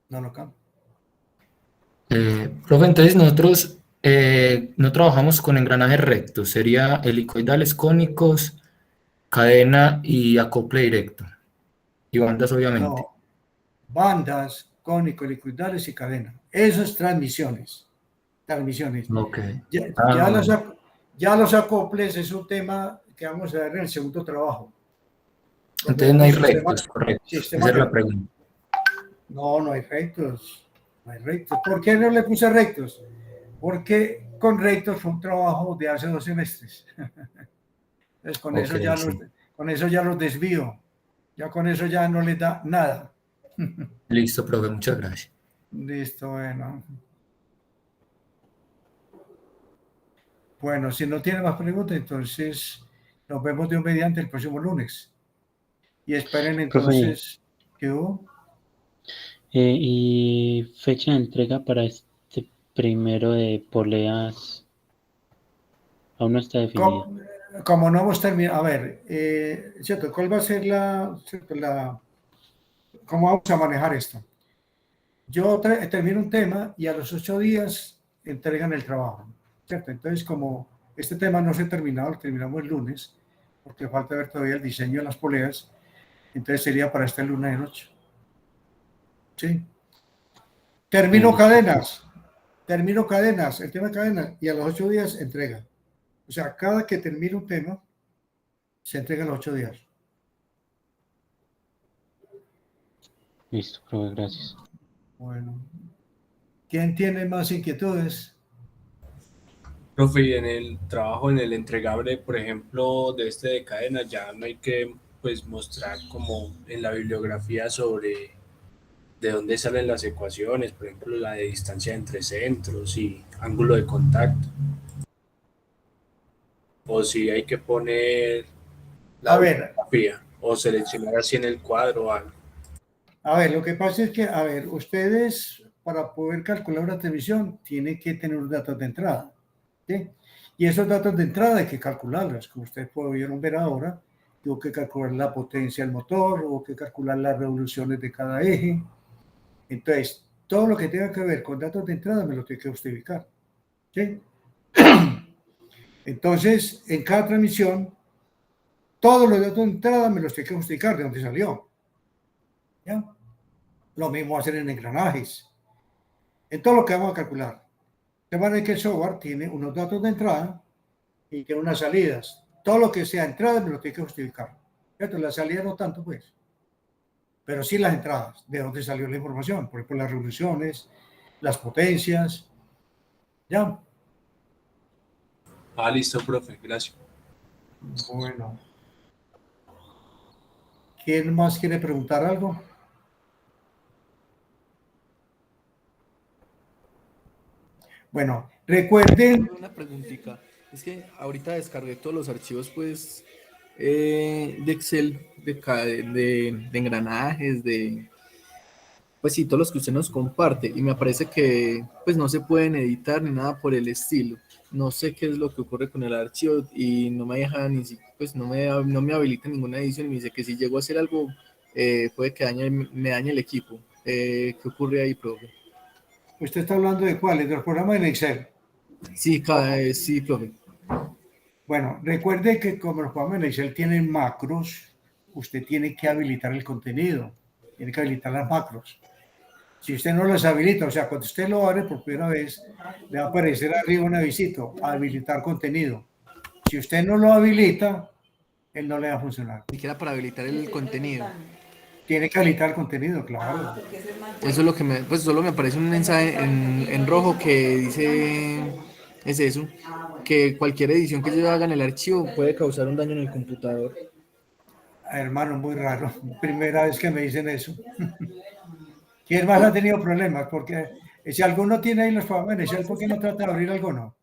No lo cambio. Profe, entonces nosotros no trabajamos con engranajes rectos, sería helicoidales cónicos, cadena y acople directo. Y bandas, obviamente. No, bandas, cónico, liquidales y cadena. Esas transmisiones. Ok. Ya los acoples es un tema que vamos a ver en el segundo trabajo. Entonces no hay rectos, correcto. Esa es la pregunta. No hay rectos. No hay rectos. ¿Por qué no le puse rectos? Porque con rectos fue un trabajo de hace 2 semestres. Entonces con eso ya los desvío. Ya con eso ya no les da nada. Listo, profe, muchas gracias. Listo, bueno. Bueno, si no tiene más preguntas, entonces nos vemos Dios mediante el próximo lunes. Y esperen entonces que hubo. Y fecha de entrega para este primero de poleas aún no está definida. Como no hemos terminado, a ver, ¿cierto? ¿Cuál va a ser cómo vamos a manejar esto? Yo termino un tema y a los 8 días entregan el trabajo, ¿cierto? Entonces, como este tema no se ha terminado, lo terminamos el lunes, porque falta ver todavía el diseño de las poleas, entonces sería para este lunes de noche. ¿Sí? Termino cadenas, el tema de cadenas, y a los 8 días entrega. O sea, cada que termine un tema, se entrega a los 8 días. Listo, profe, gracias. Bueno. ¿Quién tiene más inquietudes? Profe, en el trabajo, en el entregable, por ejemplo, de cadena, ya no hay que pues mostrar como en la bibliografía sobre de dónde salen las ecuaciones, por ejemplo, la de distancia entre centros y ángulo de contacto. O si hay que poner la bibliografía o seleccionar así en el cuadro o algo. A ver, lo que pasa es que, ustedes para poder calcular una transmisión tienen que tener datos de entrada, ¿sí? Y esos datos de entrada hay que calcularlos, como ustedes pudieron ver ahora. Tengo que calcular la potencia del motor, tengo que calcular las revoluciones de cada eje. Entonces, todo lo que tenga que ver con datos de entrada me lo tiene que justificar, ¿sí? Entonces, en cada transmisión, todos los datos de entrada me los tiene que justificar de dónde salió. ¿Ya? Lo mismo hacer en engranajes. En todo lo que vamos a calcular. De manera que el software tiene unos datos de entrada y tiene unas salidas. Todo lo que sea entrada me lo tiene que justificar. ¿Cierto? Las salidas no tanto, pues. Pero sí las entradas, de dónde salió la información. Por ejemplo, las revoluciones, las potencias. ¿Ya? Listo, profe. Gracias. Bueno. ¿Quién más quiere preguntar algo? Bueno, recuerden. Una preguntita. Es que ahorita descargué todos los archivos, pues, de Excel, de engranajes, pues sí, todos los que usted nos comparte, y me parece que pues no se pueden editar ni nada por el estilo. No sé qué es lo que ocurre con el archivo y no me deja pues no me habilita ninguna edición y me dice que si llego a hacer algo, puede que me dañe el equipo. ¿Qué ocurre ahí, profe? ¿Usted está hablando de cuáles? ¿De los programas en Excel? Sí, sí, profe. Bueno, recuerde que como los programas en Excel tienen macros, usted tiene que habilitar el contenido, tiene que habilitar las macros. Si usted no las habilita, o sea, cuando usted lo abre por primera vez, le va a aparecer arriba un avisito, habilitar contenido. Si usted no lo habilita, él no le va a funcionar. Ni siquiera para habilitar el contenido. Tiene que habilitar el contenido, claro. Eso es lo que pues solo me aparece un mensaje en rojo que dice, es eso, que cualquier edición que yo haga en el archivo puede causar un daño en el computador. Hermano, muy raro. Primera vez que me dicen eso. ¿Quién más ha tenido problemas? Porque si alguno tiene ahí los programas en Excel, ¿por qué no trata de abrir alguno?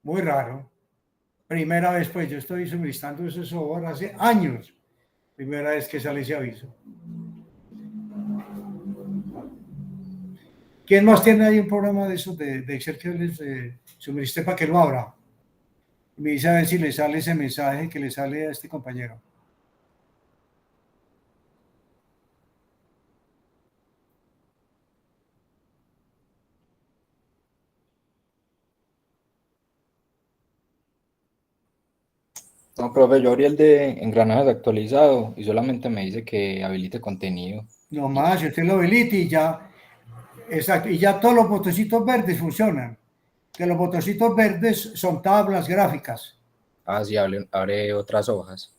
Muy raro. Primera vez, pues yo estoy suministrando ese software hace años. Primera vez que sale ese aviso. ¿Quién más tiene ahí un programa de esos de Excel que les suministré para que lo abra? Me dice a ver si le sale ese mensaje que le sale a este compañero. No, profe, yo abrí el de engranajes actualizado y solamente me dice que habilite contenido. No más, si usted lo habilita y ya, exacto, y ya todos los botoncitos verdes funcionan. Que los botoncitos verdes son tablas gráficas. Ah, sí, abre otras hojas.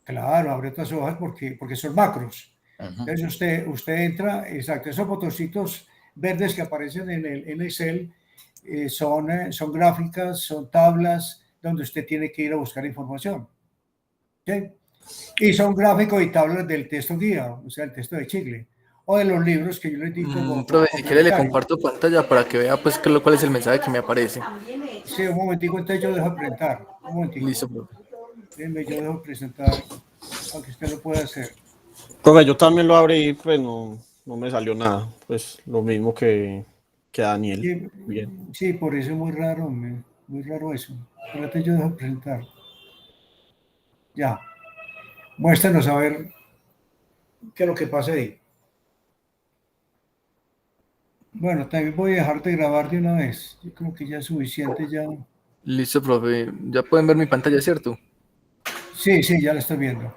Claro, abre otras hojas porque son macros. Ujú. Entonces usted entra, exacto, esos botoncitos verdes que aparecen en Excel son gráficas, son tablas donde usted tiene que ir a buscar información. ¿Sí? Y son gráficos y tablas del texto guía, o sea, el texto de Chicle, o de los libros que yo les digo Profe, si quiere le complementarios. comparto pantalla para que vea pues cuál es el mensaje que me aparece. Sí, un momentico, entonces yo dejo presentar. Un momentico. Listo, profe. Déjeme, yo dejo presentar, aunque usted lo pueda hacer. Profe, yo también lo abrí y pues no me salió nada. Pues lo mismo que Daniel. Sí, Bien. sí, por eso es muy raro, muy raro eso. Espérate, yo dejo presentar. Ya. Muéstranos a ver qué es lo que pasa ahí. Bueno, también voy a dejar de grabar de una vez. Yo creo que ya es suficiente ya. Listo, profe. Ya pueden ver mi pantalla, ¿cierto? Sí, sí, ya la estoy viendo.